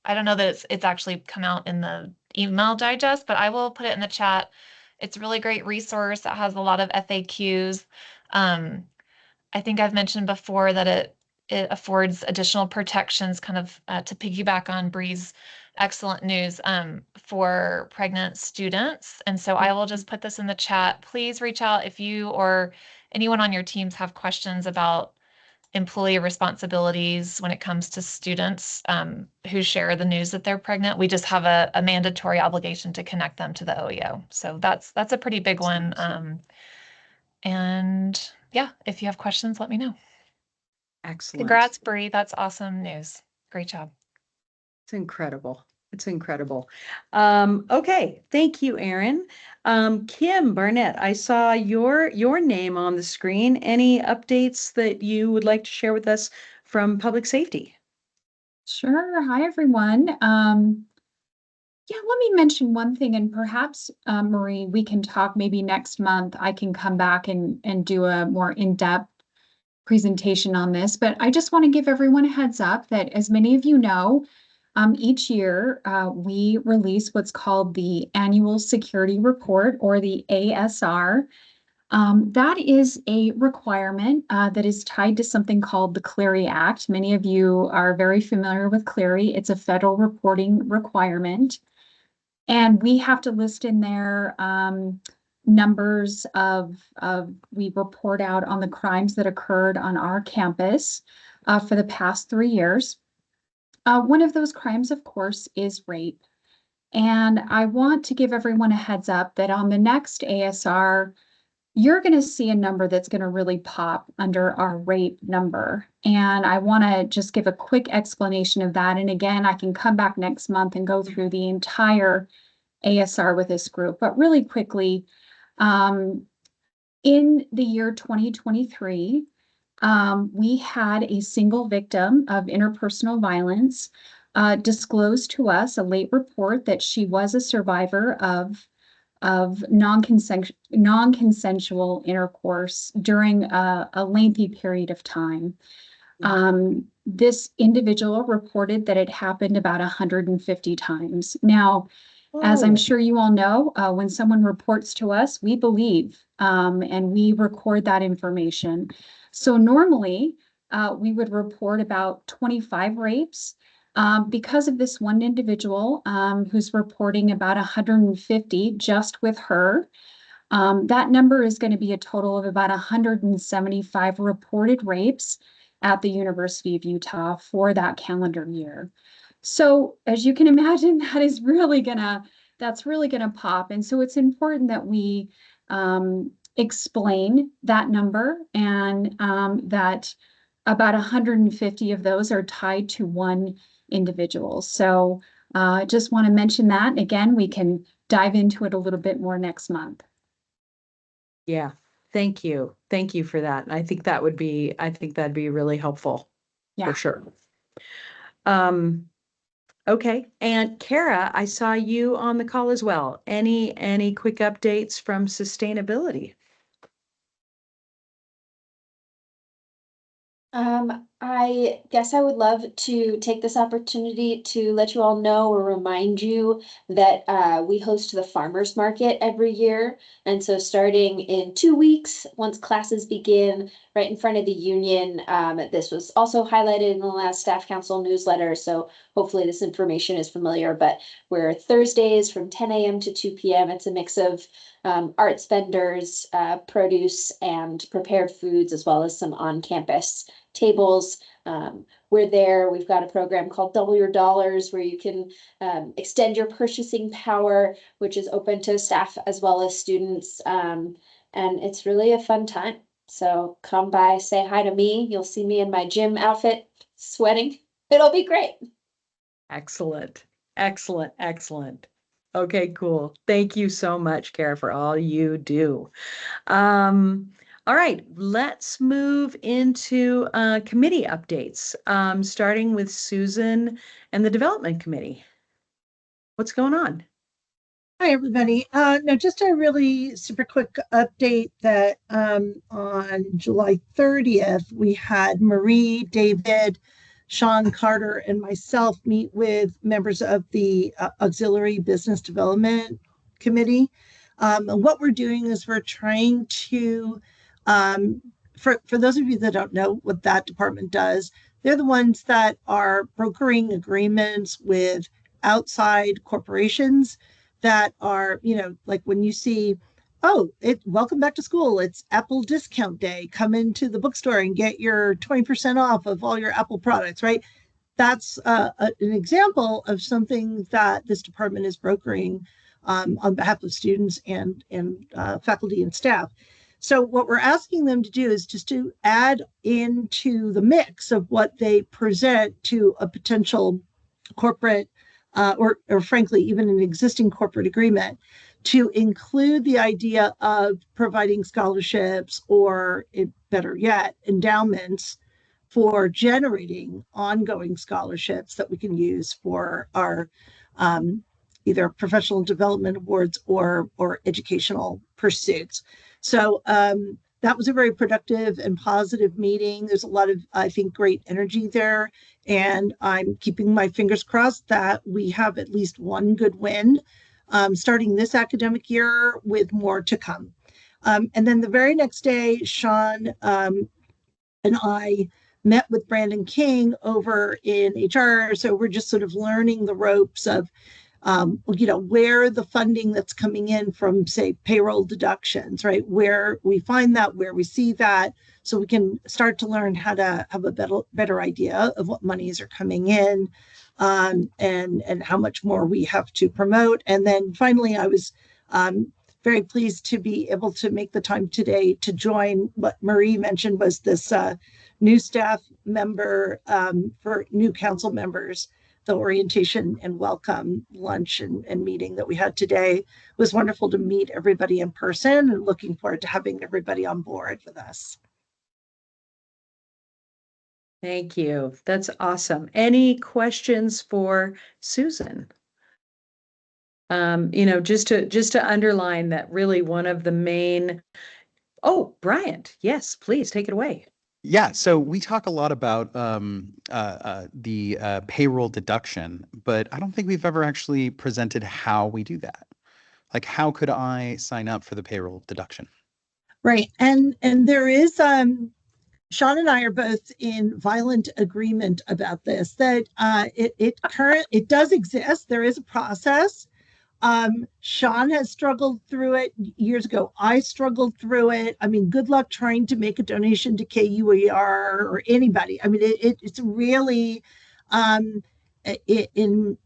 don't know that it's actually come out in the email digest, but I will put it in the chat. It's a really great resource. It has a lot of FAQs. I think I've mentioned before that it affords additional protections, kind of to piggyback on Bree's excellent news for pregnant students. And so I will just put this in the chat. Please reach out if you or anyone on your teams have questions about employee responsibilities when it comes to students who share the news that they're pregnant. We just have a mandatory obligation to connect them to the OEO. So that's a pretty big one. And yeah, if you have questions, let me know. Excellent. Congrats, Bree. That's awesome news. Great job. It's incredible. It's incredible. Okay. Thank you, Aaron. Kim Barnett, I saw your name on the screen. Any updates that you would like to share with us from public safety? Sure. Hi, everyone. Yeah, let me mention one thing, and perhaps, Marie, we can talk maybe next month. I can come back and do a more in-depth presentation on this, but I just want to give everyone a heads up that, as many of you know, each year we release what's called the Annual Security Report, or the ASR. That is a requirement that is tied to something called the Clery Act. Many of you are very familiar with Clery. It's a federal reporting requirement. And we have to list in there numbers of we report out on the crimes that occurred on our campus for the past 3 years. One of those crimes, of course, is rape. And I want to give everyone a heads up that on the next ASR, you're going to see a number that's going to really pop under our rape number. And I want to just give a quick explanation of that. And again, I can come back next month and go through the entire ASR with this group. But really quickly, in the year 2023, we had a single victim of interpersonal violence disclosed to us, a late report that she was a survivor of non-consensual intercourse during a lengthy period of time. This individual reported that it happened about 150 times. Now, as I'm sure you all know, when someone reports to us, we believe and we record that information. So normally we would report about 25 rapes. Because of this one individual who's reporting about 150 just with her, that number is going to be a total of about 175 reported rapes at the University of Utah for that calendar year. So as you can imagine, that's really gonna pop. And so it's important that we explain that number and that about 150 of those are tied to one individual. So just want to mention that. Again, we can dive into it a little bit more next month. Yeah, thank you. Thank you for that. I think that'd be really helpful. Yeah. For sure. Okay. And Kara, I saw you on the call as well. Any quick updates from sustainability? I guess I would love to take this opportunity to let you all know or remind you that we host the farmers market every year. And so starting in 2 weeks, once classes begin, right in front of the union, this was also highlighted in the last staff council newsletter. So hopefully this information is familiar, but we're Thursdays from 10 a.m. to 2 p.m. It's a mix of arts vendors, produce, and prepared foods, as well as some on-campus tables. We're there. We've got a program called Double Your Dollars, where you can extend your purchasing power, which is open to staff as well as students. And it's really a fun time. So come by, say hi to me. You'll see me in my gym outfit, sweating. It'll be great. Excellent. Excellent. Excellent. Okay, cool. Thank you so much, Kara, for all you do. All right, let's move into committee updates, starting with Susan and the Development Committee. What's going on? Hi, everybody. No, just a really super quick update that on July 30th, we had Marie, David, Sean Carter, and myself meet with members of the Auxiliary Business Development Committee. What we're doing is we're trying to, for those of you that don't know what that department does, they're the ones that are brokering agreements with outside corporations that are, like when you see, welcome back to school, it's Apple discount day, come into the bookstore and get your 20% off of all your Apple products, right? That's an example of something that this department is brokering on behalf of students and faculty and staff. So what we're asking them to do is just to add into the mix of what they present to a potential corporate or frankly, even an existing corporate agreement, to include the idea of providing scholarships or, better yet, endowments for generating ongoing scholarships that we can use for our either professional development awards or educational pursuits. So that was a very productive and positive meeting. There's a lot of, I think, great energy there. And I'm keeping my fingers crossed that we have at least one good win starting this academic year, with more to come. And then the very next day, Sean and I met with Brandon King over in HR. So we're just sort of learning the ropes of where the funding that's coming in from, say, payroll deductions, right? Where we find that, where we see that, so we can start to learn how to have a better idea of what monies are coming in, and how much more we have to promote. And then finally, I was very pleased to be able to make the time today to join what Marie mentioned was this new staff member for new council members. The orientation and welcome lunch and meeting that we had today. It was wonderful to meet everybody in person, and looking forward to having everybody on board with us. Thank you. That's awesome. Any questions for Susan? Just to underline that really one of the main, Bryant, yes, please take it away. Yeah, so we talk a lot about the payroll deduction, but I don't think we've ever actually presented how we do that. Like, how could I sign up for the payroll deduction? Right, and there is Sean and I are both in violent agreement about this. That it does exist. There is a process. Sean has struggled through it years ago. I struggled through it. I mean, good luck trying to make a donation to KUER or anybody. I mean, it's really, in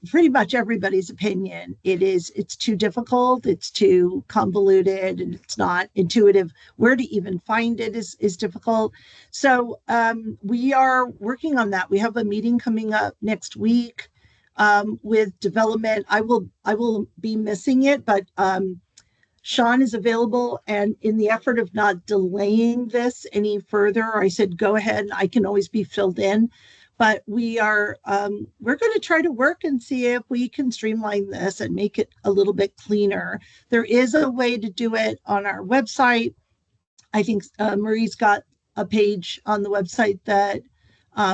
pretty much everybody's opinion, it's too difficult, it's too convoluted, and it's not intuitive. Where to even find it is difficult. So we are working on that. We have a meeting coming up next week with development. I will be missing it, but Sean is available, and in the effort of not delaying this any further, I said, go ahead, I can always be filled in. But we're going to try to work and see if we can streamline this and make it a little bit cleaner. There is a way to do it on our website. I think Marie's got a page on the website that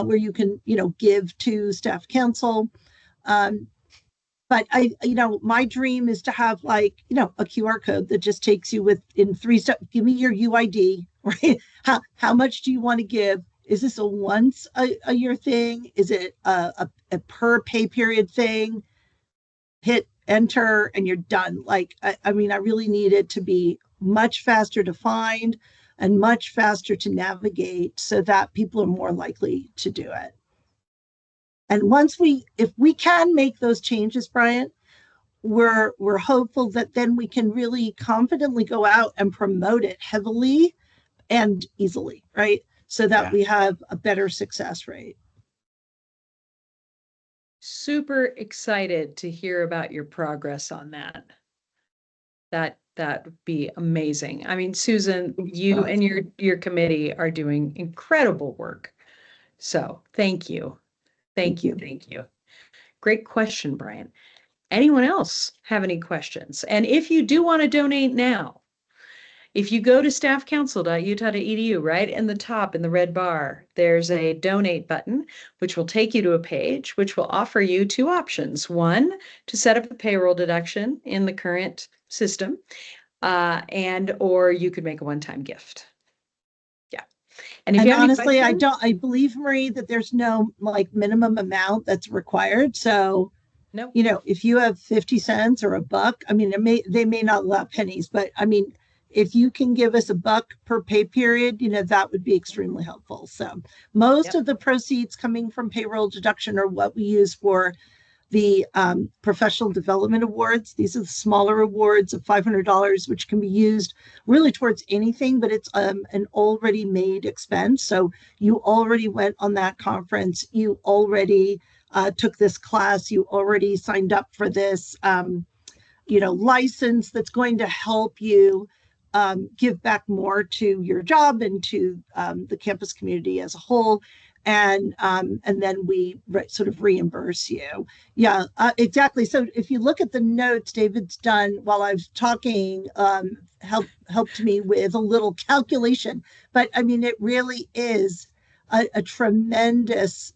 where you can, give to staff council. But my dream is to have a QR code that just takes you in 3 steps. Give me your UID, right? How much do you want to give? Is this a once a year thing? Is it a per pay period thing? Hit enter and you're done. I really need it to be much faster to find and much faster to navigate so that people are more likely to do it. And if we can make those changes, Bryant, we're hopeful that then we can really confidently go out and promote it heavily and easily, right? So that we have a better success rate. Super excited to hear about your progress on that. That would be amazing. I mean, Susan, you and your committee are doing incredible work. So thank you. Thank you. Great question, Brian. Anyone else have any questions? And if you do want to donate now, if you go to staffcouncil.utah.edu, right in the top in the red bar, there's a donate button, which will take you to a page, which will offer you 2 options. One, to set up a payroll deduction in the current system, or you could make a one-time gift. Yeah. And honestly, I believe, Marie, that there's no minimum amount that's required. So, no, if you have 50 cents or $1, they may not allow pennies, but if you can give us $1 per pay period, that would be extremely helpful. So most of the proceeds coming from payroll deduction are what we use for the professional development awards. These are the smaller awards of $500, which can be used really towards anything, but it's an already made expense. So you already went on that conference. You already took this class. You already signed up for this, license that's going to help you give back more to your job and to the campus community as a whole. And then we sort of reimburse you. Yeah, exactly. So if you look at the notes David's done while I was talking, helped me with a little calculation. But it really is a tremendous,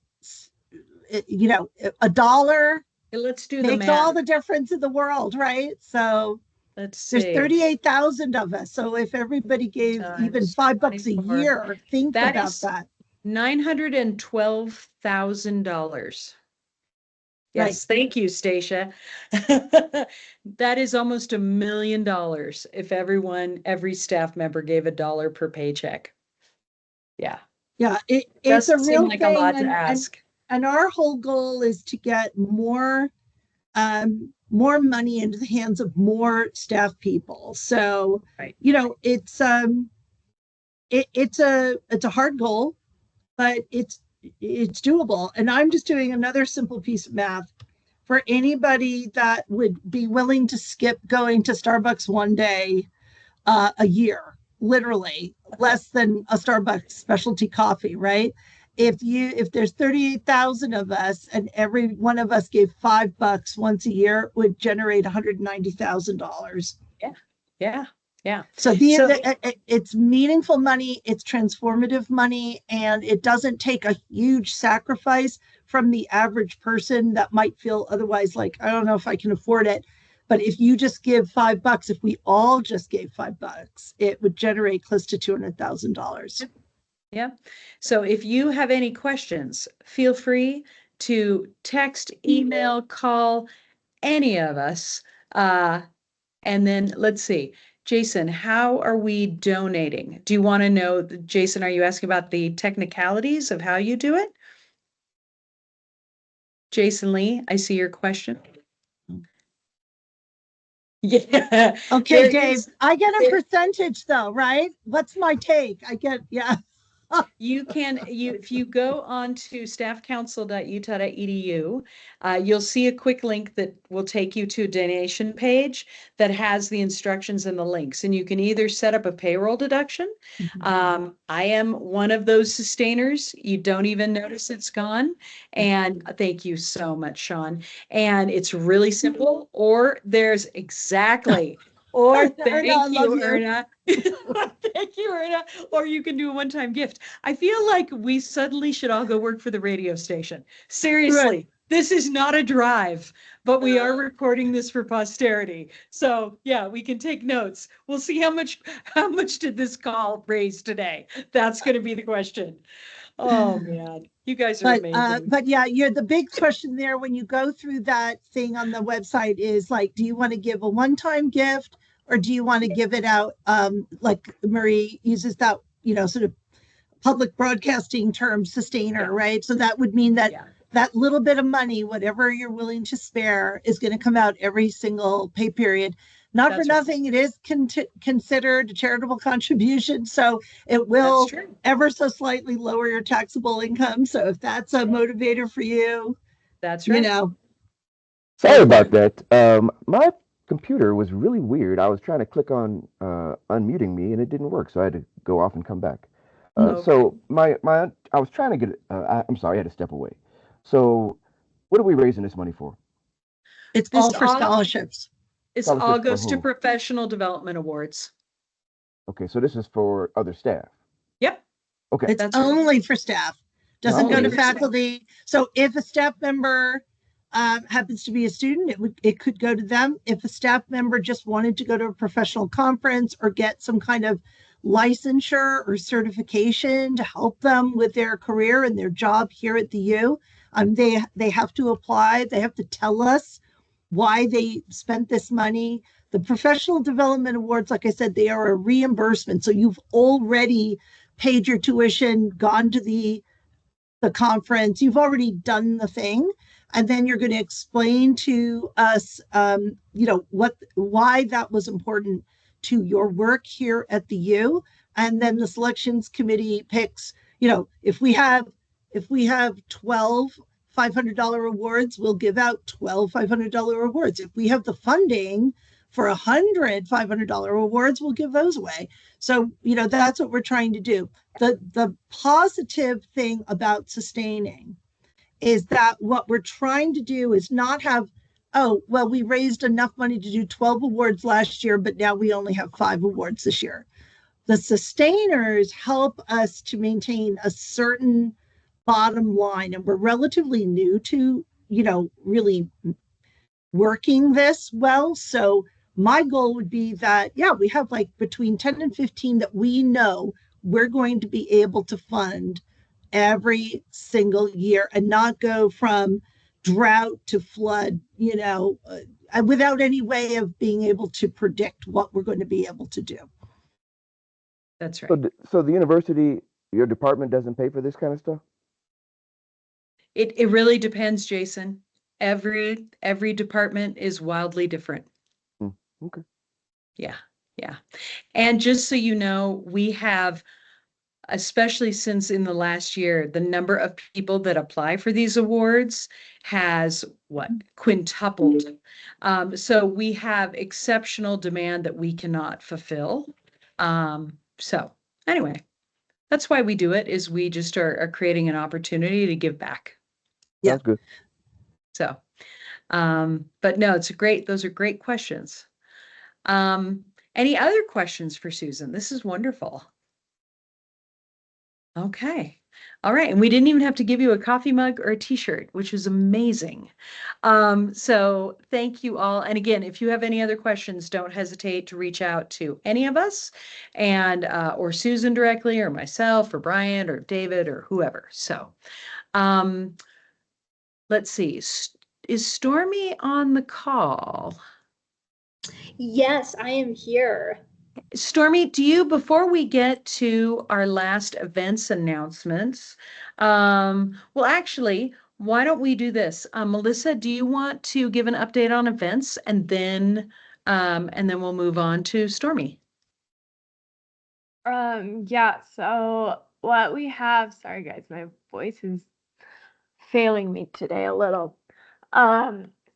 $1 Let's do the makes math. all the difference in the world, right? So let's see. There's 38,000 of us. So if everybody gave even $5 a year, think about that. $912,000 Yes, thank you, Stacia. That is almost $1 million if every staff member gave $1 per paycheck. Yeah. Yeah, it's a Doesn't seem real like a thing. lot to ask. And our whole goal is to get more money into the hands of more staff people. So, Right. you know, it's a hard goal, but it's doable. And I'm just doing another simple piece of math for anybody that would be willing to skip going to Starbucks one day a year, literally less than a Starbucks specialty coffee, right? If there's 38,000 of us and every one of us gave $5 once a year, it would generate $190,000. Yeah. So it's meaningful money, it's transformative money, and it doesn't take a huge sacrifice from the average person that might feel otherwise like, I don't know if I can afford it. But if you just give $5, if we all just gave $5, it would generate close to $200,000. Yeah. So if you have any questions, feel free to text, email, call any of us. And then let's see, Jason, how are we donating? Do you want to know, Jason, are you asking about the technicalities of how you do it? Jason Lee, I see your question. Yeah. Okay, Dave, I get a percentage though, right? What's my take? Yeah. If you go on to staffcouncil.utah.edu, you'll see a quick link that will take you to a donation page that has the instructions and the links. And you can either set up a payroll deduction. I am one of those sustainers. You don't even notice it's gone. And thank you so much, Sean. And it's really simple. Or there's or thank you, Erna. Thank you, Erna. Or you can do a one-time gift. I feel like we suddenly should all go work for the radio station. Seriously, this is not a drive, but we are recording this for posterity. So yeah, we can take notes. We'll see how much did this call raise today? That's going to be the question. Oh man, you guys are amazing. But yeah, the big question there when you go through that thing on the website is like, do you want to give a one-time gift or do you want to give it out? Like Marie uses that, sort of public broadcasting term, sustainer, right? So that would mean that that little bit of money, whatever you're willing to spare, is going to come out every single pay period. Not for nothing, it is considered a charitable contribution, so it will ever so slightly lower your taxable income. So if that's a motivator for you, that's right. Sorry about that. My computer was really weird. I was trying to click on unmuting me, and it didn't work, so I had to go off and come back. So I was trying to get. I'm sorry, I had to step away. So, what are we raising this money for? It's all for scholarships. It's all goes to professional development awards. Okay, so this is for other staff. Yep. Okay. It's only for staff. Doesn't go to faculty. So if a staff member happens to be a student, it could go to them. If a staff member just wanted to go to a professional conference or get some kind of licensure or certification to help them with their career and their job here at the U, they have to apply. They have to tell us why they spent this money. The professional development awards, like I said, they are a reimbursement. So you've already paid your tuition, gone to the conference, you've already done the thing. And then you're going to explain to us, why that was important to your work here at the U. And then the selections committee picks, if we have 12 $500 awards, we'll give out 12 $500 awards. If we have the funding for 100 $500 awards, we'll give those away. So, that's what we're trying to do. The positive thing about sustaining is that what we're trying to do is not have, we raised enough money to do 12 awards last year, but now we only have 5 awards this year. The sustainers help us to maintain a certain bottom line, and we're relatively new to really working this well. So my goal would be that we have like between 10 and 15 that we know we're going to be able to fund every single year and not go from drought to flood, without any way of being able to predict what we're going to be able to do. That's right. So the university, your department doesn't pay for this kind of stuff? It really depends, Jason. Every department is wildly different. Okay. Yeah. And just so you know, we have, especially since in the last year, the number of people that apply for these awards has quintupled. So we have exceptional demand that we cannot fulfill. So anyway, that's why we do it, is we just are creating an opportunity to give back. Yeah. Sounds good. So, but no, those are great questions. Any other questions for Susan? This is wonderful. Okay. All right. And we didn't even have to give you a coffee mug or a t-shirt, which is amazing. So thank you all. And again, if you have any other questions, don't hesitate to reach out to any of us and, or Susan directly, or myself, or Brian, or David, or whoever. So, let's see. Is Stormy on the call? Yes, I am here. Stormy, before we get to our last events announcements, well, actually, why don't we do this? Melissa, do you want to give an update on events, and then we'll move on to Stormy? Yeah, so what we have, sorry guys, my voice is failing me today a little.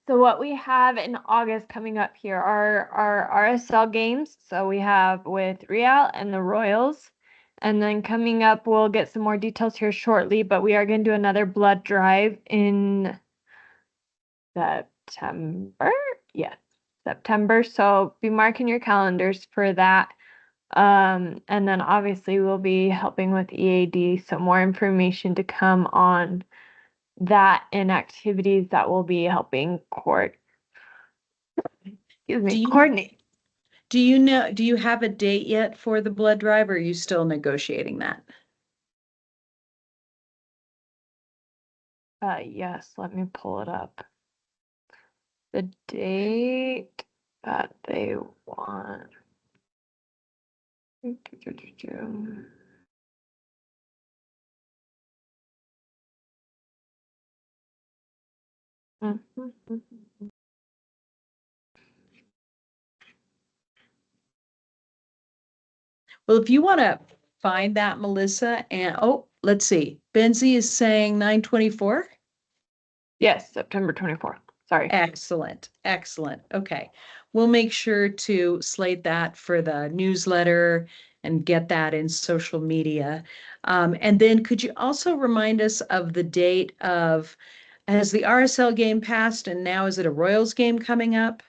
So what we have in August coming up here are our RSL games. So we have with Real and the Royals. And then coming up, we'll get some more details here shortly, but we are going to do another blood drive in September. Yes, September. So be marking your calendars for that. And then obviously we'll be helping with EAD, so more information to come on that and activities that will be helping coordinate. Do you have a date yet for the blood drive, or are you still negotiating that? Yes, let me pull it up. The date that they want. Well, if you want to find that, Melissa, and let's see. Benzie is saying 9/24. Yes, September 24th. Sorry. Excellent. Okay. We'll make sure to slate that for the newsletter and get that in social media. And then could you also remind us of the date of, has the RSL game passed and now is it a Royals game coming up?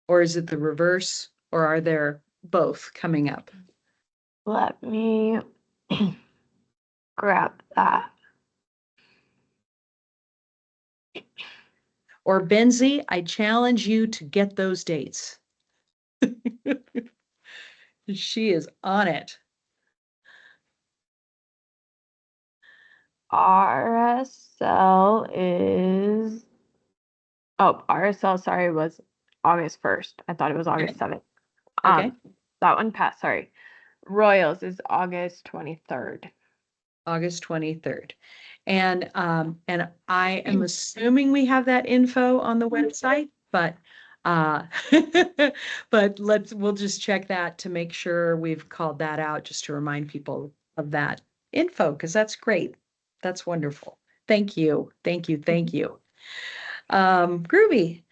Or is it the reverse? Or are there both coming up? Let me grab that. Or Benzie, I challenge you to get those dates. She is on it. RSL is, RSL, sorry, was August 1st. I thought it was August 7th. Okay. That one passed, sorry. Royals is August 23rd. August 23rd. And I am assuming we have that info on the website, but we'll just check that to make sure we've called that out, just to remind people of that info, because that's great. That's wonderful. Thank you. Groovy.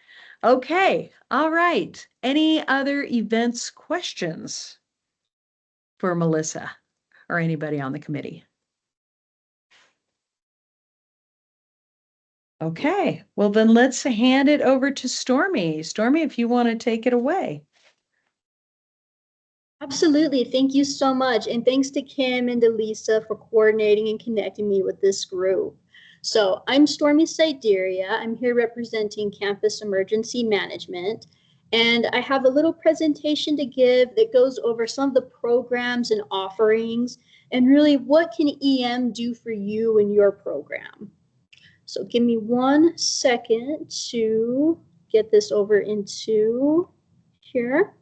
Okay. All right. Any other events questions for Melissa or anybody on the committee? Okay, well then let's hand it over to Stormy. Stormy, if you want to take it away. Absolutely. Thank you so much. And thanks to Kim and to Lisa for coordinating and connecting me with this group. So I'm Stormy Sideria. I'm here representing Campus Emergency Management. And I have a little presentation to give that goes over some of the programs and offerings and really what can EM do for you and your program. So give me 1 second to get this over into here.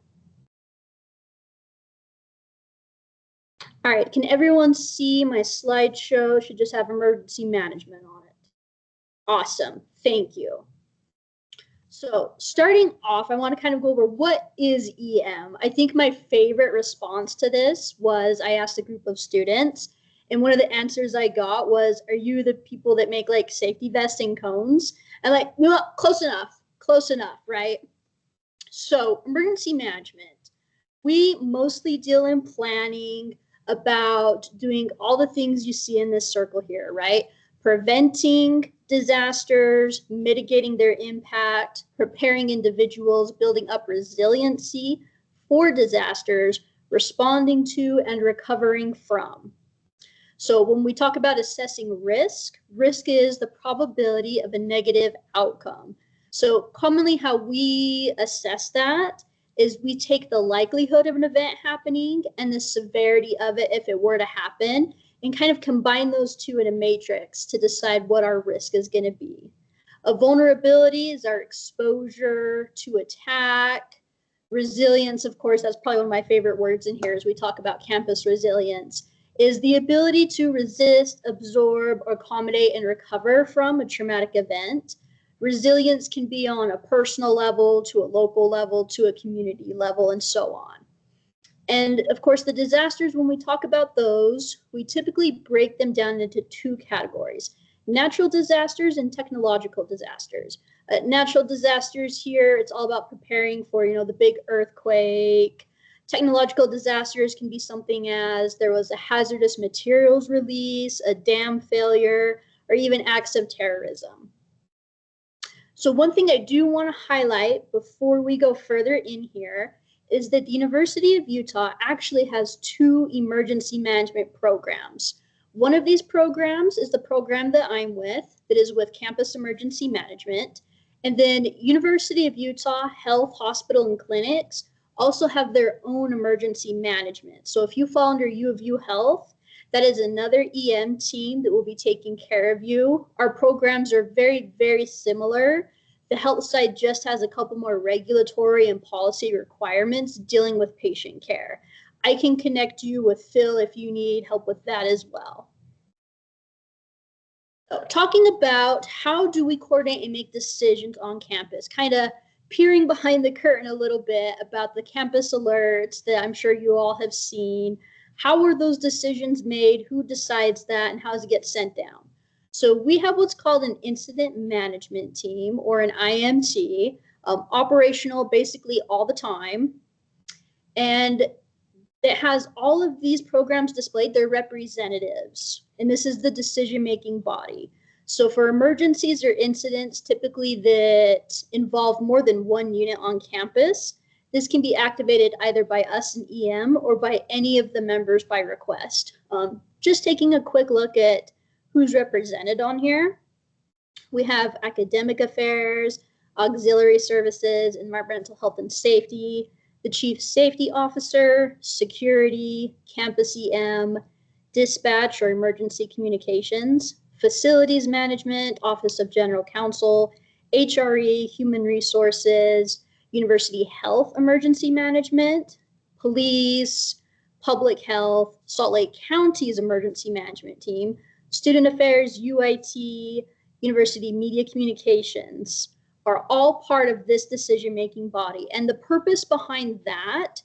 All right, can everyone see my slideshow? Should just have emergency management on it. Awesome, thank you. So starting off, I want to kind of go over what is EM. I think my favorite response to this was I asked a group of students, and one of the answers I got was, are you the people that make like safety vests and cones? And like, no, close enough, right? So emergency management, we mostly deal in planning about doing all the things you see in this circle here, right? Preventing disasters, mitigating their impact, preparing individuals, building up resiliency for disasters, responding to and recovering from. So when we talk about assessing risk, risk is the probability of a negative outcome. So commonly how we assess that is we take the likelihood of an event happening and the severity of it if it were to happen, and kind of combine those two in a matrix to decide what our risk is going to be. A vulnerability is our exposure to attack. Resilience, of course, that's probably one of my favorite words in here as we talk about campus resilience, is the ability to resist, absorb, or accommodate and recover from a traumatic event. Resilience can be on a personal level, to a local level, to a community level, and so on. And of course, the disasters, when we talk about those, we typically break them down into 2 categories: natural disasters and technological disasters. Natural disasters here, it's all about preparing for, the big earthquake. Technological disasters can be something as there was a hazardous materials release, a dam failure, or even acts of terrorism. So one thing I do want to highlight before we go further in here is that the University of Utah actually has 2 emergency management programs. One of these programs is the program that I'm with, that is with Campus Emergency Management. And then University of Utah Health, Hospital, and Clinics also have their own emergency management. So if you fall under U of U Health, that is another EM team that will be taking care of you. Our programs are very, very similar. The health side just has a couple more regulatory and policy requirements dealing with patient care. I can connect you with Phil if you need help with that as well. So, talking about how do we coordinate and make decisions on campus, kind of peering behind the curtain a little bit about the campus alerts that I'm sure you all have seen. How are those decisions made? Who decides that, and how does it get sent down? So we have what's called an incident management team, or an IMT, operational basically all the time. And it has all of these programs displayed. They're representatives, and this is the decision-making body. So for emergencies or incidents, typically that involve more than 1 unit on campus, this can be activated either by us in EM or by any of the members by request. Just taking a quick look at who's represented on here. We have academic affairs, auxiliary services, environmental health and safety, the chief safety officer, security, campus EM, dispatch or emergency communications, facilities management, office of general counsel, HRE, human resources, university health emergency management, police, public health, Salt Lake County's emergency management team, student affairs, UIT, university media communications are all part of this decision-making body. And the purpose behind that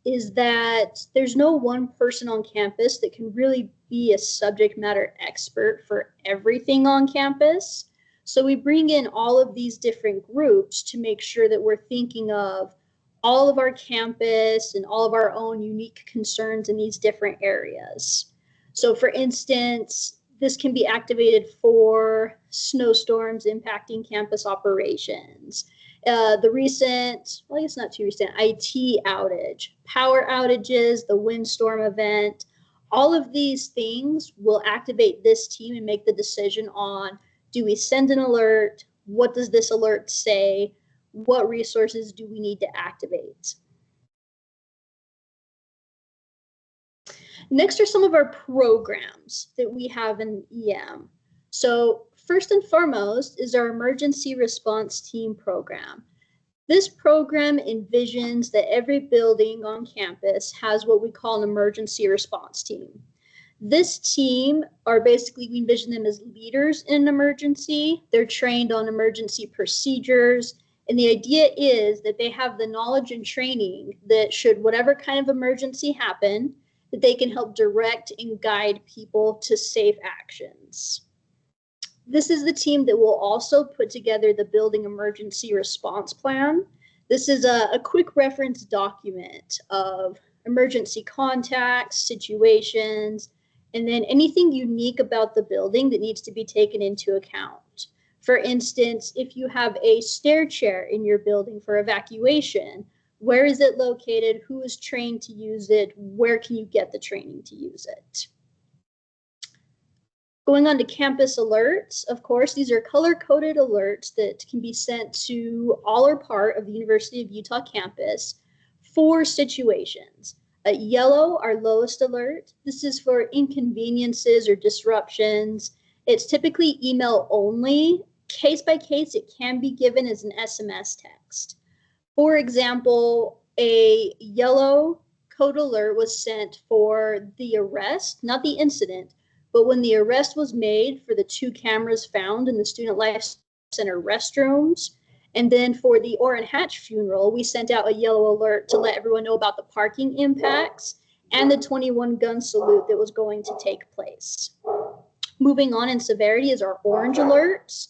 is that there's no one person on campus that can really be a subject matter expert for everything on campus. So we bring in all of these different groups to make sure that we're thinking of all of our campus and all of our own unique concerns in these different areas. So for instance, this can be activated for snowstorms impacting campus operations. The recent, well, I guess not too recent, IT outage, power outages, the windstorm event, all of these things will activate this team and make the decision on, do we send an alert? What does this alert say? What resources do we need to activate? Next are some of our programs that we have in EM. So first and foremost is our emergency response team program. This program envisions that every building on campus has what we call an emergency response team. This team are basically, we envision them as leaders in an emergency. They're trained on emergency procedures. And the idea is that they have the knowledge and training that should whatever kind of emergency happen, that they can help direct and guide people to safe actions. This is the team that will also put together the building emergency response plan. This is a quick reference document of emergency contacts, situations, and then anything unique about the building that needs to be taken into account. For instance, if you have a stair chair in your building for evacuation, where is it located? Who is trained to use it? Where can you get the training to use it? Going on to campus alerts, of course, these are color-coded alerts that can be sent to all or part of the University of Utah campus for situations. Yellow, our lowest alert. This is for inconveniences or disruptions. It's typically email only. Case by case, it can be given as an SMS text. For example, a yellow code alert was sent for the arrest, not the incident, but when the arrest was made for the 2 cameras found in the Student Life Center restrooms. And then for the Orrin Hatch funeral, we sent out a yellow alert to let everyone know about the parking impacts and the 21 gun salute that was going to take place. Moving on in severity is our orange alerts.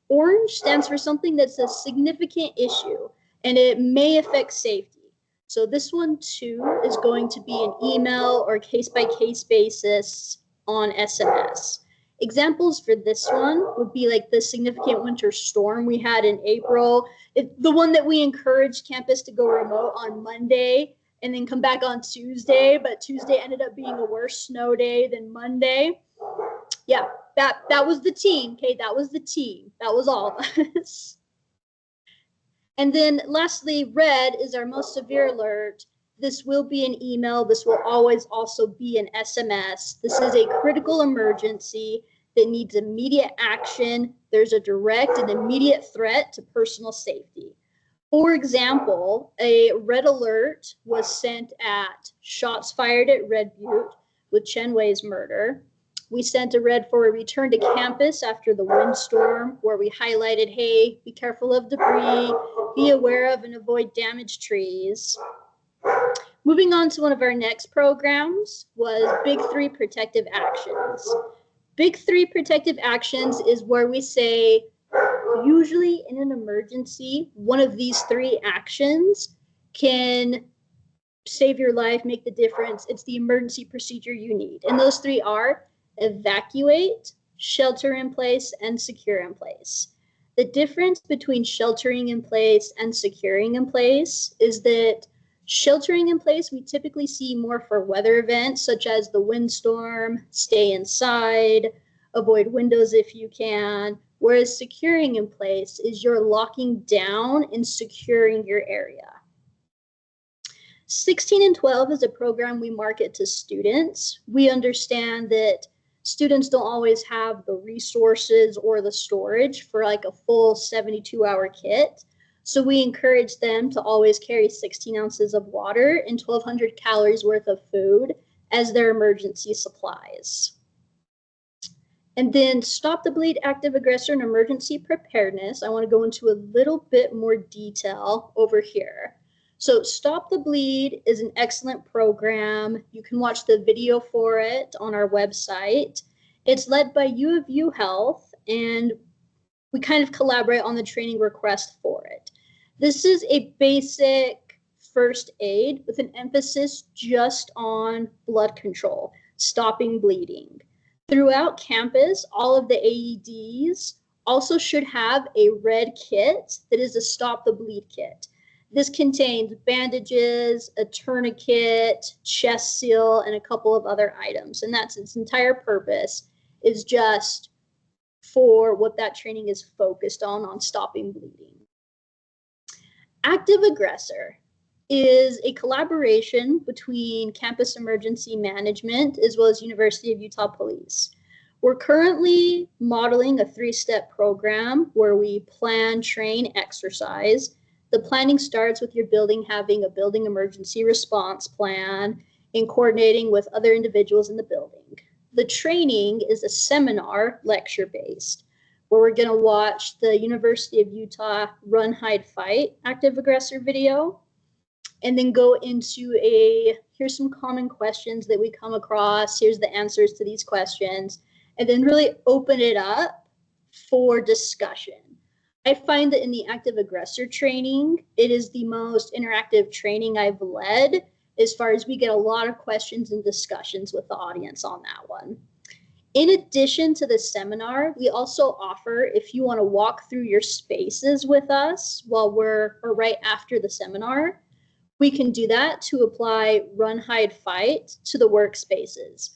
Orange stands for something that's a significant issue and it may affect safety. So this one too is going to be an email or case-by-case basis on SMS. Examples for this one would be like the significant winter storm we had in April, the one that we encouraged campus to go remote on Monday and then come back on Tuesday, but Tuesday ended up being a worse snow day than Monday. Yeah, that was the team, okay? That was the team. That was all of us. And then lastly, red is our most severe alert. This will be an email. This will always also be an SMS. This is a critical emergency that needs immediate action. There's a direct and immediate threat to personal safety. For example, a red alert was sent at shots fired at Red Butte with Chen Wei's murder. We sent a red for a return to campus after the windstorm, where we highlighted, hey, be careful of debris, be aware of and avoid damaged trees. Moving on to one of our next programs was Big 3 Protective Actions. Big 3 Protective Actions is where we say, usually in an emergency, one of these 3 actions can save your life, make the difference. It's the emergency procedure you need. And those 3 are evacuate, shelter in place, and secure in place. The difference between sheltering in place and securing in place is that sheltering in place, we typically see more for weather events such as the windstorm, stay inside, avoid windows if you can, whereas securing in place is you're locking down and securing your area. 16 and 12 is a program we market to students. We understand that students don't always have the resources or the storage for like a full 72-hour kit. So we encourage them to always carry 16 ounces of water and 1,200 calories worth of food as their emergency supplies. And then Stop the Bleed, Active Aggressor, and Emergency Preparedness. I want to go into a little bit more detail over here. So Stop the Bleed is an excellent program. You can watch the video for it on our website. It's led by U of U Health, and we kind of collaborate on the training request for it. This is a basic first aid with an emphasis just on blood control, stopping bleeding. Throughout campus, all of the AEDs also should have a red kit that is a Stop the Bleed kit. This contains bandages, a tourniquet, chest seal, and a couple of other items. And that's its entire purpose, is just for what that training is focused on stopping bleeding. Active Aggressor is a collaboration between Campus Emergency Management as well as University of Utah Police. We're currently modeling a 3-step program where we plan, train, exercise. The planning starts with your building having a building emergency response plan and coordinating with other individuals in the building. The training is a seminar, lecture-based, where we're going to watch the University of Utah Run, Hide, Fight active aggressor video, and then go into here's some common questions that we come across, here's the answers to these questions, and then really open it up for discussion. I find that in the active aggressor training, it is the most interactive training I've led, as far as we get a lot of questions and discussions with the audience on that one. In addition to the seminar, we also offer, if you want to walk through your spaces with us or right after the seminar, we can do that to apply Run, Hide, Fight to the workspaces.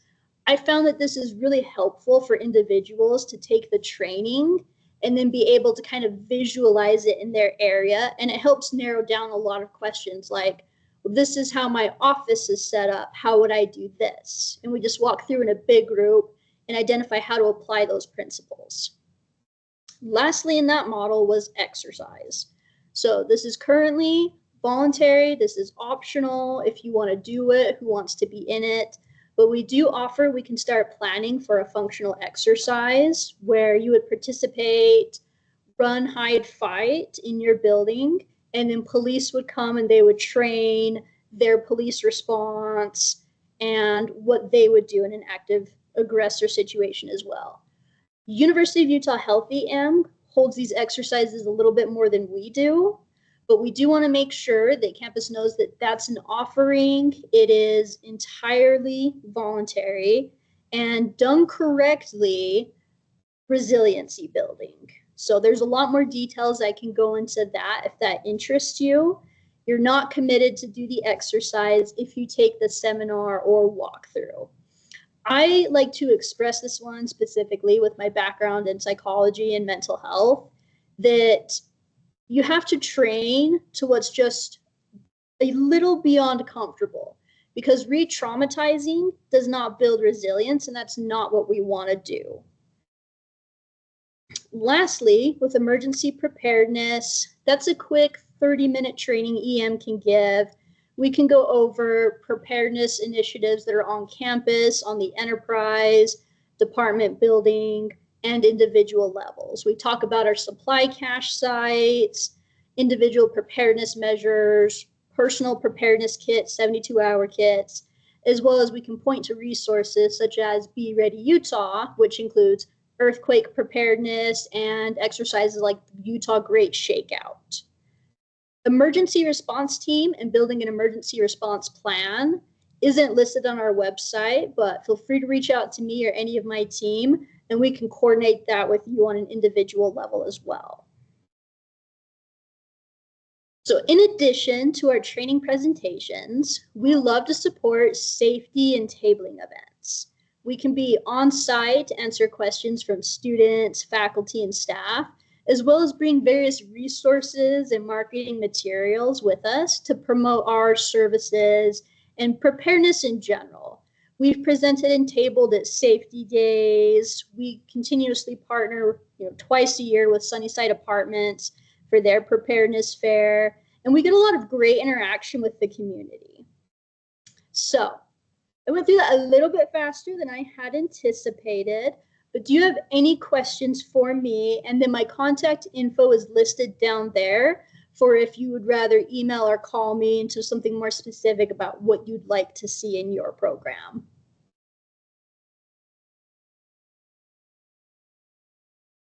I found that this is really helpful for individuals to take the training and then be able to kind of visualize it in their area. And it helps narrow down a lot of questions like, this is how my office is set up. How would I do this? And we just walk through in a big group and identify how to apply those principles. Lastly, in that model was exercise. So this is currently voluntary. This is optional if you want to do it, who wants to be in it. But we do offer, we can start planning for a functional exercise where you would participate, run, hide, fight in your building, and then police would come and they would train their police response and what they would do in an active aggressor situation as well. University of Utah Healthy M holds these exercises a little bit more than we do, but we do want to make sure that campus knows that that's an offering. It is entirely voluntary and done correctly, resiliency building. So there's a lot more details I can go into that if that interests you. You're not committed to do the exercise if you take the seminar or walkthrough. I like to express this one specifically with my background in psychology and mental health, that you have to train to what's just a little beyond comfortable, because re-traumatizing does not build resilience, and that's not what we want to do. Lastly, with emergency preparedness, that's a quick 30-minute training EM can give. We can go over preparedness initiatives that are on campus, on the enterprise, department building, and individual levels. We talk about our supply cache sites, individual preparedness measures, personal preparedness kits, 72-hour kits, as well as we can point to resources such as Be Ready Utah, which includes earthquake preparedness and exercises like the Utah Great Shakeout. Emergency response team and building an emergency response plan isn't listed on our website, but feel free to reach out to me or any of my team, and we can coordinate that with you on an individual level as well. So in addition to our training presentations, we love to support safety and tabling events. We can be on site to answer questions from students, faculty, and staff, as well as bring various resources and marketing materials with us to promote our services and preparedness in general. We've presented and tabled at safety days. We continuously partner twice a year with Sunnyside Apartments for their preparedness fair, and we get a lot of great interaction with the community. So I went through that a little bit faster than I had anticipated, but do you have any questions for me? And then my contact info is listed down there for if you would rather email or call me into something more specific about what you'd like to see in your program.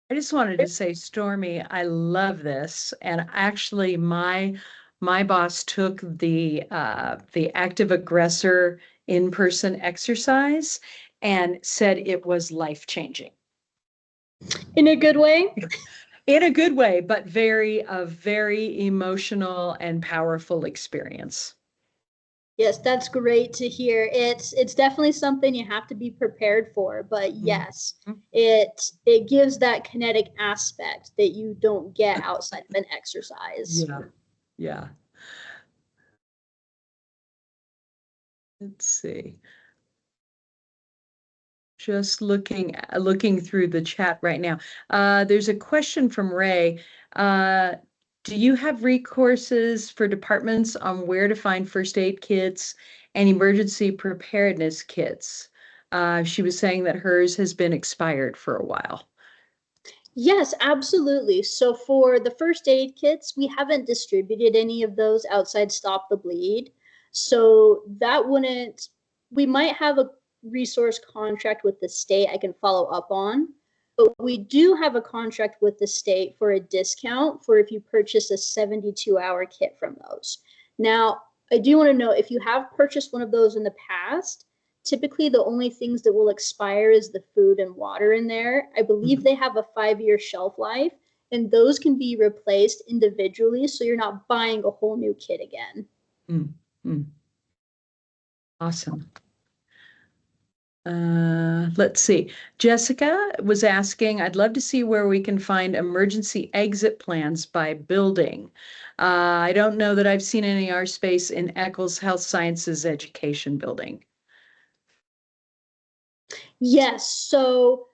I just wanted to say, Stormy, I love this. And actually my boss took the active aggressor in-person exercise and said it was life-changing. In a good way? In a good way, but a very emotional and powerful experience. Yes, that's great to hear. It's definitely something you have to be prepared for, but yes, it gives that kinetic aspect that you don't get outside of an exercise. Yeah. Let's see. just looking through the chat right now. There's a question from Ray. Do you have recourses for departments on where to find first aid kits and emergency preparedness kits? She was saying that hers has been expired for a while. Yes, absolutely. So for the first aid kits, we haven't distributed any of those outside Stop the Bleed. So that wouldn't, we might have a resource contract with the state I can follow up on, but we do have a contract with the state for a discount for if you purchase a 72-hour kit from those. Now, I do want to know if you have purchased one of those in the past, typically the only things that will expire is the food and water in there. I believe they have a 5-year shelf life, and those can be replaced individually, so you're not buying a whole new kit again. Awesome. Let's see. Jessica was asking, I'd love to see where we can find emergency exit plans by building. I don't know that I've seen any R space in Eccles Health Sciences Education Building. Yes, so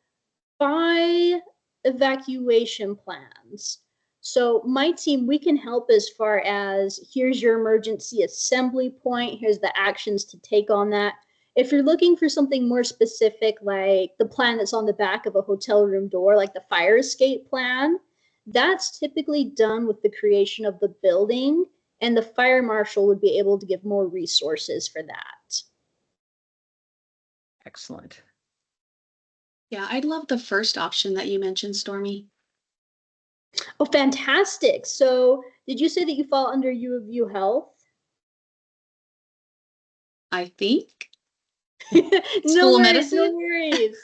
by evacuation plans. So my team, we can help as far as here's your emergency assembly point, here's the actions to take on that. If you're looking for something more specific, like the plan that's on the back of a hotel room door, like the fire escape plan, that's typically done with the creation of the building, and the fire marshal would be able to give more resources for that. Excellent. Yeah, I'd love the first option that you mentioned, Stormy. Oh, fantastic. So did you say that you fall under U of U Health? I think. No worries, medicine? no worries.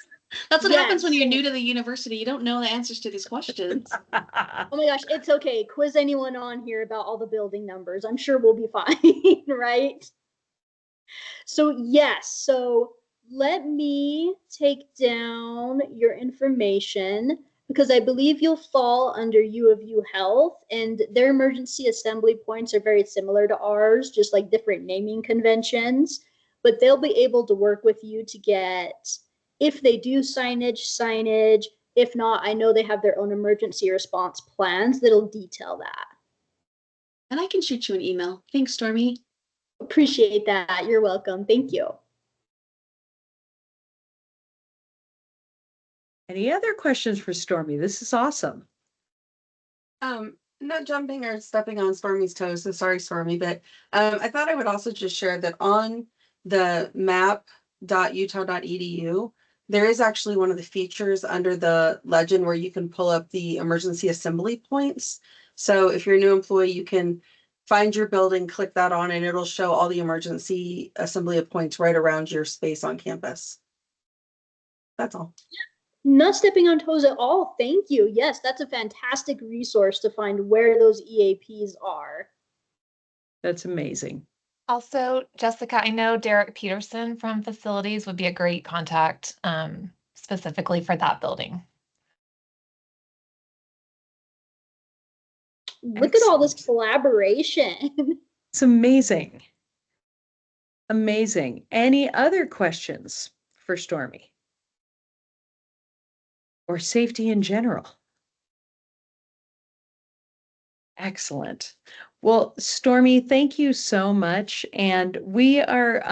That's what happens when Yes. you're new to the university. You don't know the answers to these questions. Oh my gosh, it's okay. Quiz anyone on here about all the building numbers. I'm sure we'll be fine, right? So yes, so let me take down your information because I believe you'll fall under U of U Health, and their emergency assembly points are very similar to ours, just like different naming conventions. But they'll be able to work with you to get, if they do signage. If not, I know they have their own emergency response plans that'll detail that. And I can shoot you an email. Thanks, Stormy. Appreciate that. You're welcome. Thank you. Any other questions for Stormy? This is awesome. Not jumping or stepping on Stormy's toes, so sorry, Stormy, but I thought I would also just share that on the map.utah.edu, there is actually one of the features under the legend where you can pull up the emergency assembly points. So if you're a new employee, you can find your building, click that on, and it'll show all the emergency assembly points right around your space on campus. That's all. Not stepping on toes at all. Thank you. Yes, that's a fantastic resource to find where those EAPs are. That's amazing. Also, Jessica, I know Derek Peterson from facilities would be a great contact specifically for that building. Look at all this collaboration. It's amazing. Amazing. Any other questions for Stormy? Or safety in general? Excellent. Well, Stormy, thank you so much. And we are,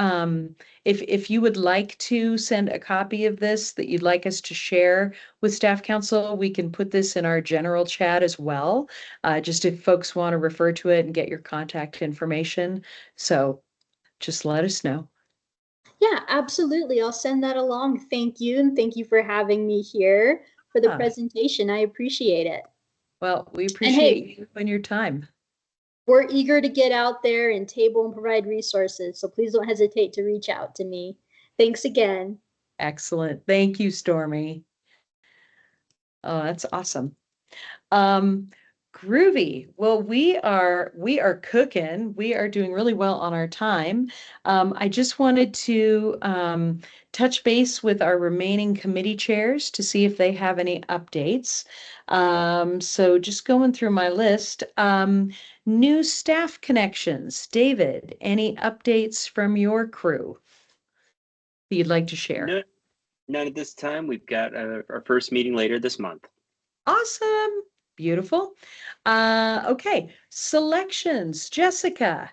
if you would like to send a copy of this that you'd like us to share with Staff Council, we can put this in our general chat as well. Just if folks want to refer to it and get your contact information. So just let us know. Yeah, absolutely. I'll send that along. Thank you. And thank you for having me here for the presentation. I appreciate it. Well, we appreciate you and your time. We're eager to get out there and table and provide resources. So please don't hesitate to reach out to me. Thanks again. Excellent. Thank you, Stormy. Oh, that's awesome. Groovy. Well, we are cooking. We are doing really well on our time. I just wanted to touch base with our remaining committee chairs to see if they have any updates. So just going through my list. New staff connections. David, any updates from your crew that you'd like to share? None at this time. We've got our first meeting later this month. Awesome. Beautiful. Okay, selections. Jessica,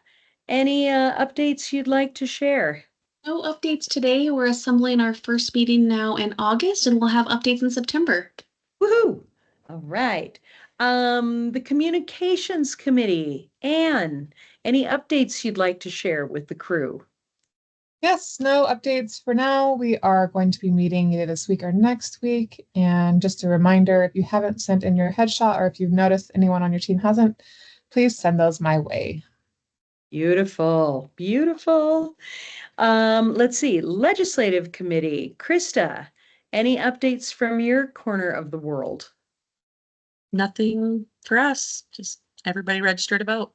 any updates you'd like to share? No updates today. We're assembling our first meeting now in August, and we'll have updates in September. Woohoo! All right. The communications committee. Anne, any updates you'd like to share with the crew? Yes, no updates for now. We are going to be meeting either this week or next week. And just a reminder, if you haven't sent in your headshot or if you've noticed anyone on your team hasn't, please send those my way. Beautiful, beautiful. Let's see, legislative committee. Krista, any updates from your corner of the world? Nothing for us. Just everybody registered to vote.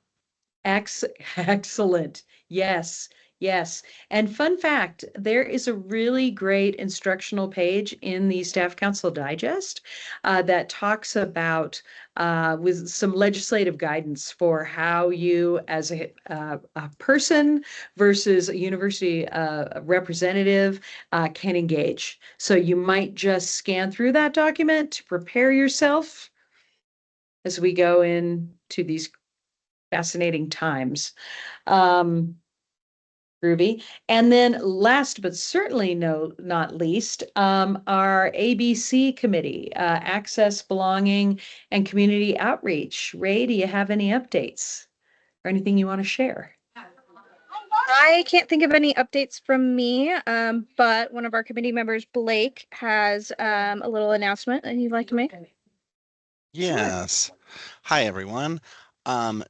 Excellent. Yes, yes. And fun fact, there is a really great instructional page in the Staff Council Digest that talks about with some legislative guidance for how you, as a person versus a university representative, can engage. So you might just scan through that document to prepare yourself as we go into these fascinating times. Groovy. And then last but certainly not least, our ABC committee, Access, Belonging, and Community Outreach. Ray, do you have any updates or anything you want to share? I can't think of any updates from me, but one of our committee members, Blake, has a little announcement that he'd like to make. Yes. Hi, everyone.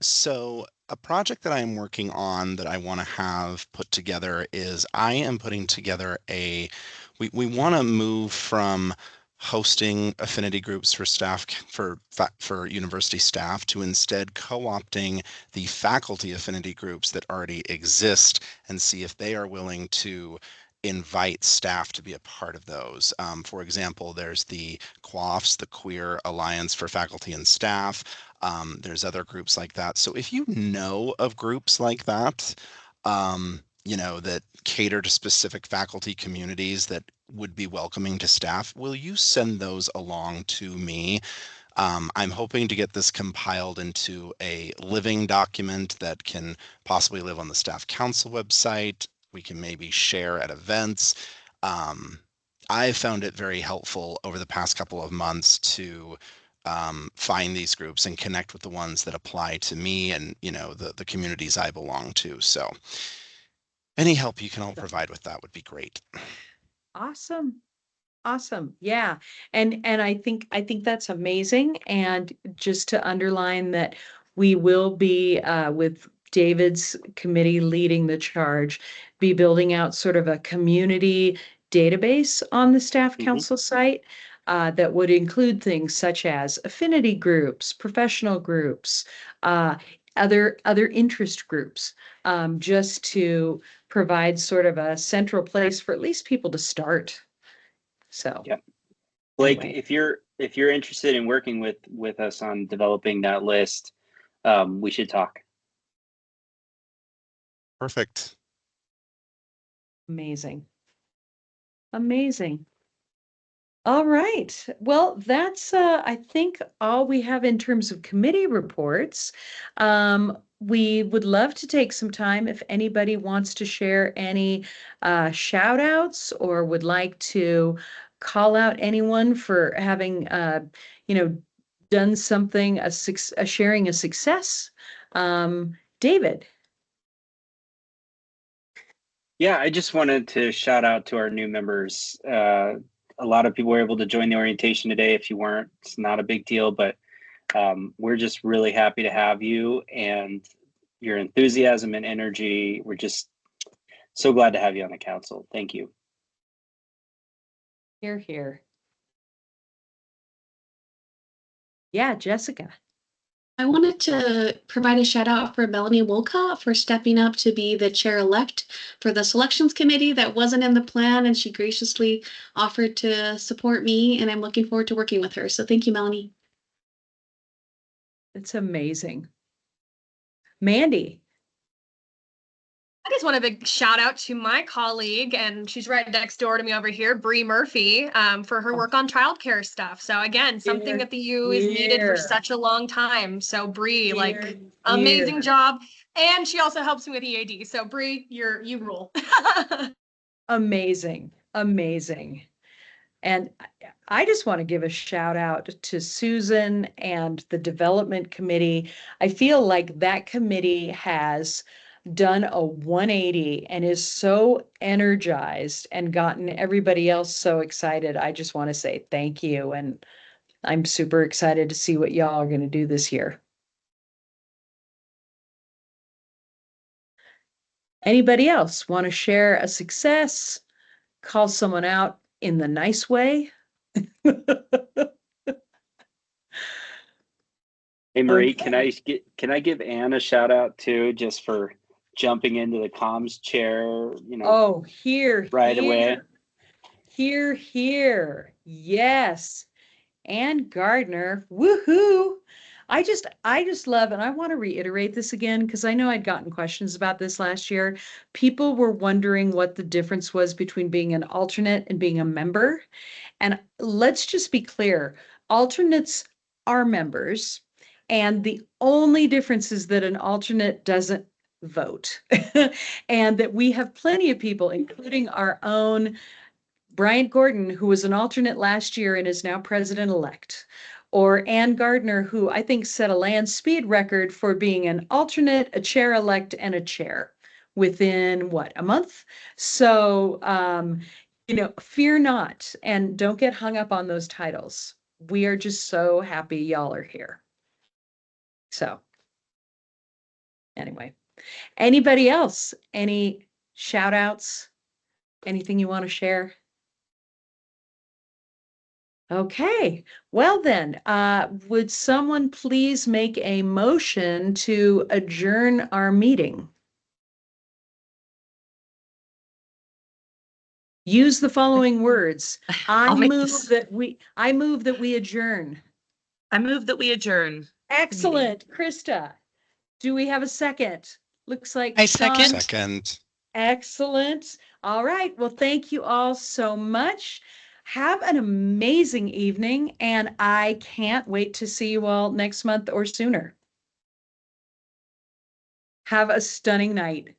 So a project that I'm working on that I want to have put together is I am putting together we want to move from hosting affinity groups for staff for university staff to instead co-opting the faculty affinity groups that already exist and see if they are willing to invite staff to be a part of those. For example, there's the QAFs, the Queer Alliance for Faculty and Staff. There's other groups like that. So if you know of groups like that, that cater to specific faculty communities that would be welcoming to staff, will you send those along to me? I'm hoping to get this compiled into a living document that can possibly live on the Staff Council website. We can maybe share at events. I found it very helpful over the past couple of months to find these groups and connect with the ones that apply to me and the communities I belong to. So any help you can all provide with that would be great. Awesome. Awesome. Yeah. And I think that's amazing. And just to underline that we will be with David's committee leading the charge, be building out sort of a community database on the Staff Council site that would include things such as affinity groups, professional groups, other interest groups, just to provide sort of a central place for at least people to start. So, yeah, Blake, anyway. if you're interested in working with us on developing that list, we should talk. Perfect. Amazing. Amazing. All right. Well, that's I think all we have in terms of committee reports. We would love to take some time if anybody wants to share any shout outs or would like to call out anyone for having done something, a sharing a success. David. Yeah, I just wanted to shout out to our new members. A lot of people were able to join the orientation today. If you weren't, it's not a big deal, but we're just really happy to have you and your enthusiasm and energy. We're just so glad to have you on the council. Thank you. Hear, hear. Yeah, Jessica. I wanted to provide a shout out for Melanie Wolcott for stepping up to be the chair-elect for the selections committee that wasn't in the plan, and she graciously offered to support me, and I'm looking forward to working with her. So thank you, Melanie. It's amazing. Mandy. I just want a big shout out to my colleague, and she's right next door to me over here, Bree Murphy, for her work on childcare stuff. So again, something that the U is needed for such a long time. So Bree, like, amazing job. And she also helps me with EAD. So Bree, you rule. Amazing, amazing. And I just want to give a shout out to Susan and the development committee. I feel like that committee has done a 180 and is so energized and gotten everybody else so excited. I just want to say thank you. And I'm super excited to see what y'all are going to do this year. Anybody else want to share a success? Call someone out in the nice way? Hey Marie, okay. Can I give Anne a shout out too, just for jumping into the comms chair, Oh, right away. Here. Yes. Ann Gardner. Woohoo. I just love, and I want to reiterate this again, because I know I'd gotten questions about this last year. People were wondering what the difference was between being an alternate and being a member. And let's just be clear, alternates are members. And the only difference is that an alternate doesn't vote. And that we have plenty of people, including our own Bryant Gordon, who was an alternate last year and is now president-elect, or Ann Gardner, who I think set a land speed record for being an alternate, a chair-elect, and a chair within, what, a month? So, fear not, and don't get hung up on those titles. We are just so happy y'all are here. So, anyway, anybody else? Any shout outs? Anything you want to share? Okay, well then, would someone please make a motion to adjourn our meeting? Use the following words. I move that we adjourn. I move that we adjourn. Excellent. Krista, do we have a second? Looks like I Sean. Second. Excellent. All right. Well, thank you all so much. Have an amazing evening, and I can't wait to see you all next month or sooner. Have a stunning night.